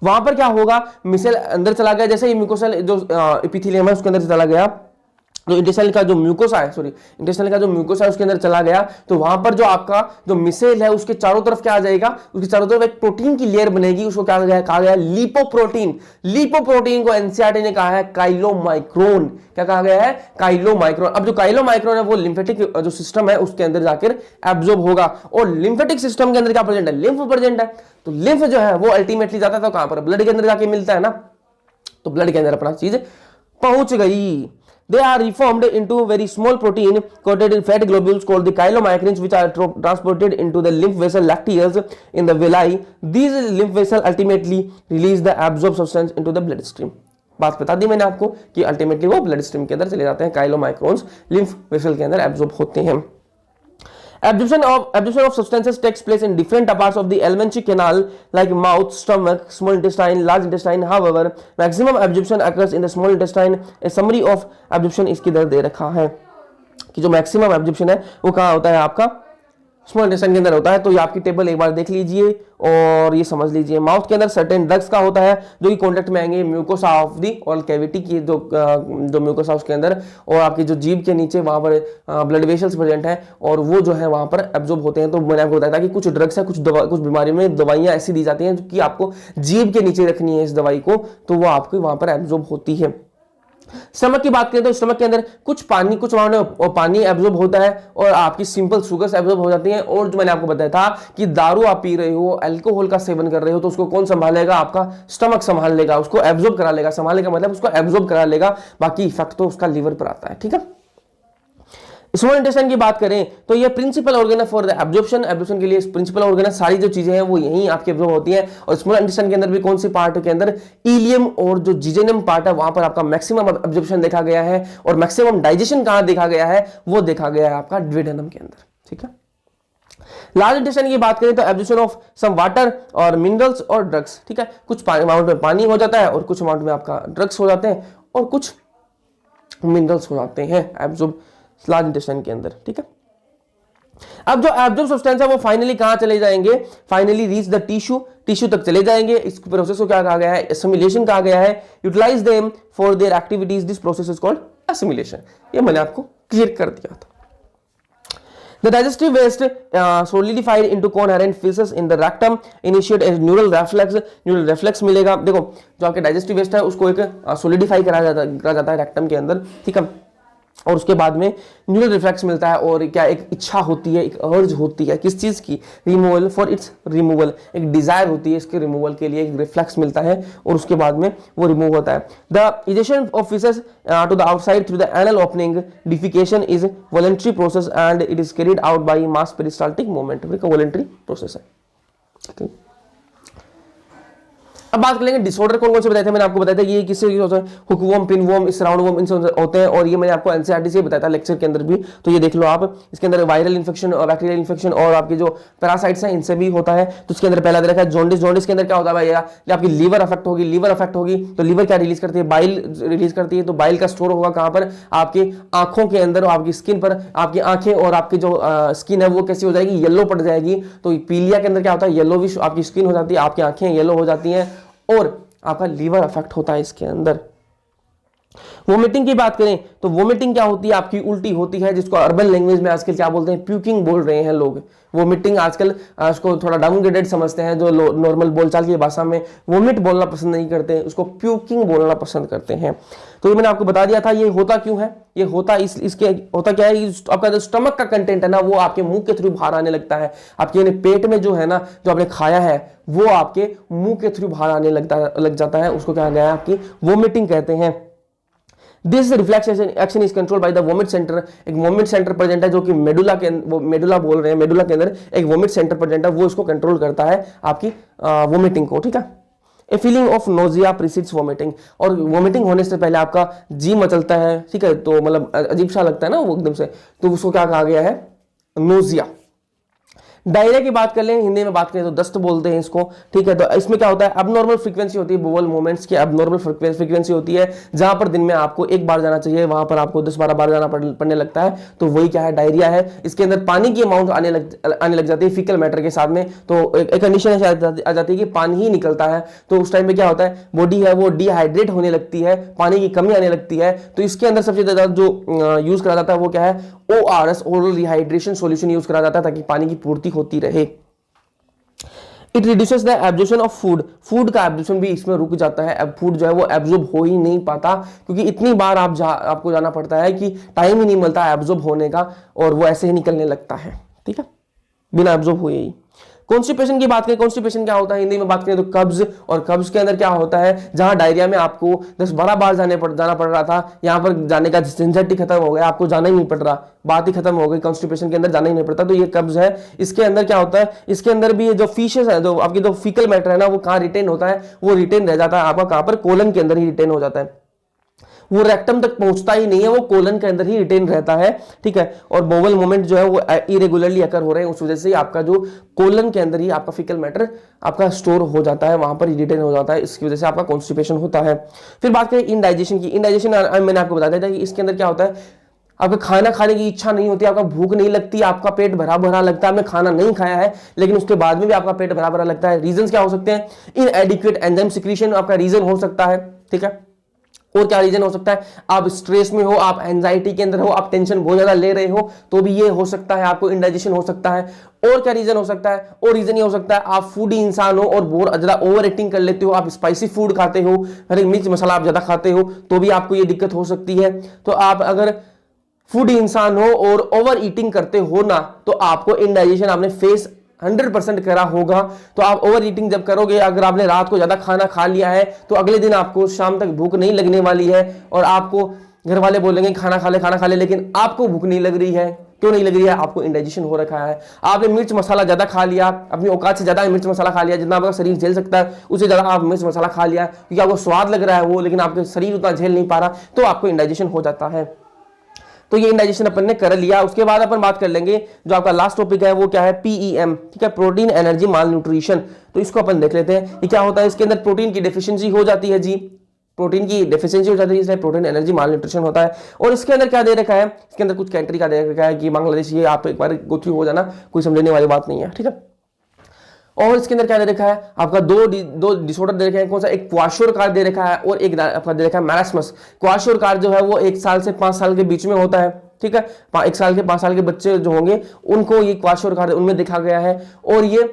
Speaker 1: वहां पर क्या होगा, मिसेल अंदर चला गया, जैसे ही म्यूकोसल जो एपिथेलियम है उसके अंदर चला गया, जो इंटेस्टाइनल का जो म्यूकोसा है, इंटेस्टाइनल का जो म्यूकोसा है उसके अंदर चला गया, तो वहां पर जो आपका जो मिसेल है उसके चारों तरफ क्या आ जाएगा, उसके चारों तरफ एक प्रोटीन की लेयर बनेगी, उसको क्या कहा गया, लिपोप्रोटीन। लिपोप्रोटीन को एनसीईआरटी ने कहा है काइलोमाइक्रोन। क्या कहा गया है, काइलोमाइक्रोन। अब जो काइलोमाइक्रोन है वो लिम्फेटिक जो सिस्टम है उसके अंदर जाकर एब्जॉर्ब होगा और लिम्फेटिक सिस्टम के अंदर क्या प्रेजेंट है, लिम्फ प्रेजेंट है। तो लिम्फ जो है वो अल्टीमेटली जाता है तो कहां पर, ब्लड के अंदर जाके मिलता है ना, तो ब्लड के अंदर अपना चीज पहुंच गई। They are reformed into very small protein coated in fat globules called the chylomicrons, which are transported into the lymph vessel lacteals in the villi. These lymph vessels ultimately release the absorbed substance into the bloodstream। बात बता दी मैंने आपको कि ultimately वो blood stream के अंदर चले जाते हैं, काइलोमाइक्रोन्स लिम्फ वेसल के अंदर एब्जॉर्ब होते हैं। Absorption of substances takes place in different parts of the alimentary canal like mouth, stomach, small intestine, large intestine. However, maximum absorption occurs in the small intestine। A summary of absorption इसकी इधर दे रखा है कि जो maximum absorption है वो कहाँ होता है, आपका स्मॉल इंटेस्टाइन के अंदर होता है। तो ये आपकी टेबल एक बार देख लीजिए और ये समझ लीजिए। माउथ के अंदर सर्टेन ड्रग्स का होता है जो कि कॉन्टेक्ट में आएंगे mucosa of the oral cavity की, जो म्यूकोसा उसके अंदर और आपकी जो जीभ के नीचे वहां पर ब्लड वेसल्स प्रेजेंट है और वो जो है वहां पर एब्जॉर्ब होते हैं। तो मैंने आपको बताया था कि कुछ ड्रग्स है, कुछ बीमारियों में दवाइयां ऐसी दी जाती हैं जो कि आपको जीभ के नीचे रखनी है इस दवाई को, तो वो आपको वहां पर एब्जॉर्ब होती है। स्टमक की बात करें तो स्टमक के अंदर कुछ अमाउंट में पानी एब्जॉर्ब होता है और आपकी सिंपल शुगर्स एब्जॉर्ब हो जाती हैं। और जो मैंने आपको बताया था कि दारू आप पी रहे हो, अल्कोहल का सेवन कर रहे हो, तो उसको कौन संभालेगा, आपका स्टमक संभाल लेगा, उसको एब्जॉर्ब करा लेगा। संभालने का मतलब उसको एब्जॉर्ब करा लेगा, बाकी इफेक्ट तो उसका लिवर पर आता है। ठीक है, स्मॉल इंटेस्टाइन की बात करें तो ये प्रिंसिपल ऑर्गन है फॉर द एब्जॉर्प्शन के लिए प्रिंसिपल ऑर्गन है। सारी जो चीजें हैं वो यहीं आपके एब्जॉर्ब होती हैं। और स्मॉल इंटेस्टाइन के अंदर भी कौन सी पार्ट के अंदर, इलियम और जो जिजेनियम पार्ट है वहां पर आपका मैक्सिमम एब्जॉर्प्शन देखा गया है और मैक्सिमम डाइजेशन कहां देखा गया है, वो देखा गया है आपका ड्यूडेनम के अंदर। ठीक है, लार्ज इंटेस्टाइन की बात करें तो एब्जॉर्प्शन ऑफ सम वाटर और मिनरल्स और ड्रग्स। ठीक है, कुछ अमाउंट में पानी हो जाता है और कुछ अमाउंट में आपका ड्रग्स हो जाते हैं और कुछ मिनरल्स हो जाते हैं एब्जॉर्ब लार्ज इंटेस्टाइन के अंदर। ठीक है, अब जो एब्जॉर्ब सब्सटेंस है वो फाइनली कहां चले जाएंगे, फाइनली रीच द टिश्यू तक चले जाएंगे। इस प्रोसेस को क्या कहा गया है, एसिमिलेशन कहा गया है। Utilise them for their activities, this process is called assimilation. ये मैंने आपको क्लियर कर दिया था। The digestive waste solidified into coherent feces in the rectum initiate a neural reflex मिलेगा। देखो जो आपके digestive waste है उसको एक solidify करा जाता है rectum के अंदर। ठीक है, और उसके बाद में न्यूरल रिफ्लेक्स मिलता है, और क्या एक इच्छा होती है, एक अर्ज होती है किस चीज की, रिमूवल, फॉर इट्स रिमूवल, एक डिजायर होती है इसके रिमूवल के लिए, एक रिफ्लेक्स मिलता है और उसके बाद में वो रिमूव होता है। The egestion of faeces to the outside through the anal opening defecation is voluntary process and it is carried out by mass peristaltic movement, voluntary process है। अब बात कर लेंगे डिसऑर्डर कौन कौन से बताए थे, मैंने आपको बताया था ये किससे यूज होता है, हुकवॉर्म, पिनवॉर्म, राउंड वॉर्म, इनसे होते हैं, और ये मैंने आपको एनसीईआरटी से बताया था लेक्चर के अंदर भी, तो ये देख लो आप, इसके अंदर वायरल इन्फेक्शन और बैक्टीरियल इन्फेक्शन और आपके जो पैरासाइट्स हैं इनसे भी होता है। तो इसके अंदर पहला दे रखा है जॉन्डिस। जॉन्डिस के अंदर क्या होता है भैया, आपकी लीवर अफेक्ट होगी, लीवर अफेक्ट होगी तो लीवर क्या रिलीज करती है, बाइल रिलीज करती है, तो बाइल का स्टोर होगा कहां पर, आपकी आंखों के अंदर, आपकी स्किन पर, आपकी आंखें और आपकी जो स्किन है वो कैसी हो जाएगी, येलो पड़ जाएगी। तो पीलिया के अंदर क्या होता है, येलोविश आपकी स्किन हो जाती है, आपकी आंखें येलो हो जाती हैं और आपका लीवर अफेक्ट होता है इसके अंदर। वोमिटिंग की बात करें तो वोमिटिंग क्या होती है, आपकी उल्टी होती है, जिसको अर्बन लैंग्वेज में आजकल क्या बोलते हैं, प्यूकिंग बोल रहे हैं लोग। वोमिटिंग आजकल उसको थोड़ा डाउनग्रेडेड समझते हैं, जो नॉर्मल बोलचाल की भाषा में वोमिट बोलना पसंद नहीं करते, उसको प्यूकिंग बोलना पसंद करते हैं। तो ये मैंने आपको बता दिया था, ये होता क्यों है, ये होता इसके होता क्या है, आपका जो स्टमक का कंटेंट है ना वो आपके मुंह के थ्रू बाहर आने लगता है, आपके पेट में जो है ना, जो आपने खाया है वो आपके मुंह के थ्रू बाहर आने लग जाता है, उसको क्या गया है, आपकी वोमिटिंग कहते हैं। This reflexation action is controlled by the vomit centre. एक वोमिट सेंटर प्रेजेंट है जो कि मेडुला के, वो मेडुला बोल रहे हैं, मेडुला के अंदर एक वोमिट सेंटर प्रेजेंट है, वो इसको कंट्रोल करता है आपकी वोमिटिंग को, ठीक है। A feeling of nausea precedes vomiting, और वोमिटिंग होने से पहले आपका जी मचलता है, ठीक है, तो मतलब अजीब सा लगता है ना वो एकदम से, तो उसको क्या कहा गया है, नोजिया। डायरिया की बात कर लें, हिंदी में बात करें तो दस्त बोलते हैं इसको, ठीक है। तो इसमें क्या होता है, अबनॉर्मल फ्रीक्वेंसी होती है, बोवल मूवमेंट्स की अबनॉर्मल फ्रीक्वेंसी होती है, जहां पर दिन में आपको एक बार जाना चाहिए वहां पर आपको 10-12 बार जाना पड़ने लगता है, तो वही क्या है, डायरिया है। इसके अंदर पानी की अमाउंट आने लग जाती है फीकल मैटर के साथ में, तो एक कंडीशन आ जाती है कि पानी ही निकलता है, तो उस टाइम में क्या होता है, बॉडी है वो डिहाइड्रेट होने लगती है, पानी की कमी आने लगती है। तो इसके अंदर सबसे ज्यादा जो यूज करा जाता है वो क्या है, ORS, oral rehydration solution use करा जाता है ताकि पानी की पूर्ति होती रहे। It reduces the absorption of food, food का एब्जॉर्प्शन भी इसमें रुक जाता है, अब फूड जो है वो एब्जॉर्ब हो ही नहीं पाता, क्योंकि इतनी बार आपको जाना पड़ता है कि टाइम ही नहीं मिलता एब्जॉर्ब होने का, और वो ऐसे ही निकलने लगता है, ठीक है, बिना एब्जॉर्ब हुए ही। कॉन्स्टिपेशन की बात करें, कॉन्स्टिपेशन क्या होता है, हिंदी में बात करें तो कब्ज, और कब्ज के अंदर क्या होता है, जहां डायरिया में आपको 10-12 बार जाना पड़ रहा था, यहां पर जाने का झंझट ही खत्म हो गया, आपको जाना ही नहीं पड़ रहा, बात ही खत्म हो गई, कॉन्स्टिपेशन के अंदर जाना ही नहीं पड़ता, तो ये कब्ज है। इसके अंदर क्या होता है, इसके अंदर भी जो फिशेस है, जो आपकी जो फीकल मैटर है ना, वो कहाँ रिटेन होता है, वो रिटेन रह जाता है आपका कहां पर, कोलन के अंदर ही रिटेन हो जाता है, वो रेक्टम तक पहुंचता ही नहीं है, वो कोलन के अंदर ही रिटेन रहता है, ठीक है। और बोवल मूवमेंट जो है वो इरेगुलरली अकर हो रहे हैं, उस वजह से आपका जो कोलन के अंदर ही आपका फीकल मैटर आपका स्टोर हो जाता है, वहां पर रिटेन हो जाता है, इसकी वजह से आपका कॉन्स्टिपेशन होता है। फिर बात करें इंडाइजेशन की, इंडाइजेशन मैंने आपको बता दिया था कि इसके अंदर क्या होता है, आपका खाना खाने की इच्छा नहीं होती, आपका भूख नहीं लगती, आपका पेट भरा भरा लगता है, आपने खाना नहीं खाया है लेकिन उसके बाद में भी आपका पेट भरा भरा लगता है। रीजंस क्या हो सकते हैं, इनएडिक्वेट एंजाइम सिक्रीशन आपका रीजन हो सकता है, ठीक है। और क्या रीजन हो सकता है, आप स्ट्रेस में हो, आप एंजाइटी के अंदर हो, आप टेंशन बहुत ज्यादा ले रहे हो, तो भी ये हो सकता है, आपको इंडाइजेशन हो सकता है। और क्या रीजन हो सकता है, और रीजन ये हो सकता है, आप फूडी इंसान हो और बहुत ज्यादा ओवर ईटिंग कर लेते हो, आप स्पाइसी फूड खाते हो, हर मिर्च मसाला आप ज्यादा खाते हो, तो भी आपको ये दिक्कत हो सकती है। तो आप अगर फूडी इंसान हो और ओवर ईटिंग करते हो ना, तो आपको इंडाइजेशन आपने फेस 100% करा होगा। तो आप ओवर ईटिंग जब करोगे, अगर आपने रात को ज्यादा खाना खा लिया है तो अगले दिन आपको शाम तक भूख नहीं लगने वाली है, और आपको घर वाले बोलेंगे खाना खा ले, लेकिन आपको भूख नहीं लग रही है। क्यों नहीं लग रही है, आपको इंडाइजेशन हो रखा है, आपने मिर्च मसाला ज्यादा खा लिया, अपनी औकात से ज्यादा मिर्च मसाला खा लिया, जितना आपका शरीर झेल सकता है उससे ज्यादा आप मिर्च मसाला खा लिया, क्योंकि आपको स्वाद लग रहा है वो, लेकिन आपके शरीर उतना झेल नहीं पा रहा, तो आपको इंडाइजेशन हो जाता है। तो ये इंडाइजेशन अपन ने कर लिया। उसके बाद अपन बात कर लेंगे जो आपका लास्ट टॉपिक है वो क्या है, PEM, ठीक है, प्रोटीन एनर्जी माल न्यूट्रिशन। तो इसको अपन देख लेते हैं, ये क्या होता है। इसके अंदर प्रोटीन की डेफिशिएंसी हो जाती है जी, प्रोटीन की डेफिशिएंसी हो जाती है, इसलिए प्रोटीन एनर्जी माल न्यूट्रिशन होता है। और इसके अंदर क्या दे रखा है, इसके अंदर कुछ कंट्री का दे रखा है कि बांग्लादेश, ये आप एक बार गो थ्रू हो जाना, कोई समझने वाली बात नहीं है, ठीक है। और इसके अंदर क्या दे रखा है, आपका दो डिसऑर्डर दे रखे हैं, कौन सा, एक क्वाशोरकार दे रखा है और एक आपका दे रखा है मैरास्मस। क्वाशोरकार जो है वो 1 साल से 5 साल के बीच में होता है, ठीक है। 1 साल के 5 साल के बच्चे जो होंगे उनको ये क्वाशोरकार उनमें देखा गया है। और ये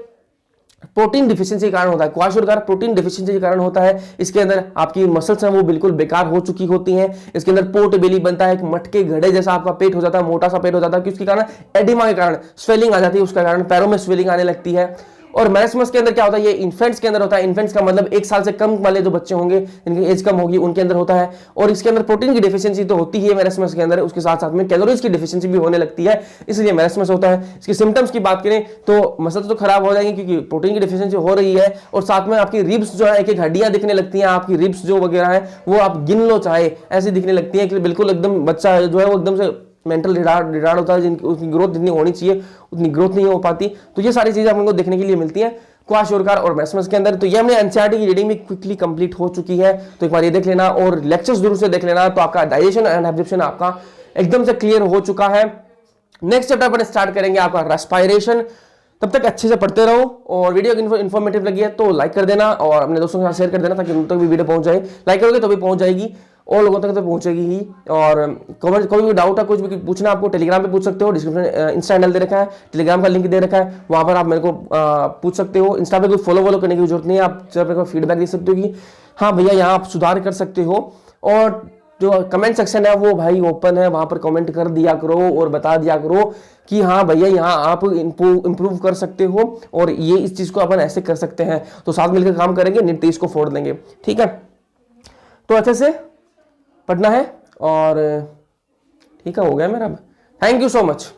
Speaker 1: प्रोटीन डिफिशियंसी के कारण होता है। क्वाशोरकार प्रोटीन डिफिशियंसी के कारण होता है। इसके अंदर आपकी मसल्स हैं वो बिल्कुल बेकार हो चुकी होती हैं। इसके अंदर पोर्ट बेली बनता है, एक मटके घड़े जैसा आपका पेट हो जाता है, मोटा सा पेट हो जाता है, किसके कारण? एडिमा के कारण स्वेलिंग आ जाती है, उसके कारण पैरों में स्वेलिंग आने लगती है। और मैरस्मस के अंदर क्या होता है? ये इन्फेंट्स के अंदर होता है। इन्फेंट्स का मतलब 1 साल से कम वाले जो बच्चे होंगे, जिनकी एज कम होगी, उनके अंदर होता है। और इसके अंदर प्रोटीन की डिफिशियंसी तो होती है मैरस्मस के अंदर, उसके साथ साथ में कैलोरीज की डिफिशियंसी भी होने लगती है, इसलिए मैरस्मस होता है। इसके सिम्टम्स की बात करें तो मसल्स तो खराब हो जाएंगे क्योंकि प्रोटीन की डिफिशियंसी हो रही है, और साथ में आपकी रिब्स जो है, एक एक हड्डियां दिखने लगती हैं, आपकी रिब्स जो वगैरह है वो आप गिन लो चाहे, ऐसी दिखने लगती है कि बिल्कुल एकदम बच्चा जो है वो एकदम से मेंटल रिटार्ड होता है, जिनकी उसकी ग्रोथ जितनी होनी चाहिए उतनी ग्रोथ नहीं हो पाती। तो ये सारी चीजें हमको देखने के लिए मिलती हैं क्वाशोरकार और मैरस्मस के अंदर। तो ये हमने एनसीईआरटी की रीडिंग भी क्विकली कंप्लीट हो चुकी है, तो एक बार ये देख लेना और लेक्चर्स जरूर से देख लेना, तो आपका डाइजेशन एंड एब्जॉर्प्शन आपका एकदम से क्लियर हो चुका है। नेक्स्ट चैप्टर अपन स्टार्ट करेंगे आपका रेस्पिरेशन। तब तक अच्छे से पढ़ते रहो, और वीडियो इन्फॉर्मेटिव लगी है तो लाइक कर देना और अपने दोस्तों के साथ शेयर कर देना ताकि उन तक भी वीडियो पहुंच जाए। लाइक करोगे तो भी पहुंच जाएगी और लोगों तक तो पहुंचेगी ही। और कोई भी डाउट है, कुछ भी पूछना, आपको टेलीग्राम पे पूछ सकते हो, डिस्क्रिप्शन इंस्टा हैंडल दे रखा है, टेलीग्राम का लिंक दे रखा है, वहां पर आप मेरे को पूछ सकते हो। इंस्टा पे कोई फॉलो करने की जरूरत नहीं है, आप मेरे को फीडबैक दे सकते हो कि हाँ भैया यहाँ आप सुधार कर सकते हो। और जो कमेंट सेक्शन है वो भाई ओपन है, वहां पर कमेंट कर दिया करो और बता दिया करो कि हाँ भैया यहाँ आप इंप्रूव कर सकते हो, और ये इस चीज को अपन ऐसे कर सकते हैं, तो साथ मिलकर काम करेंगे, नित्य इसको फोड़ देंगे। ठीक है, तो अच्छे से पढ़ना है, और ठीक है, हो गया मेरा। Thank you so much.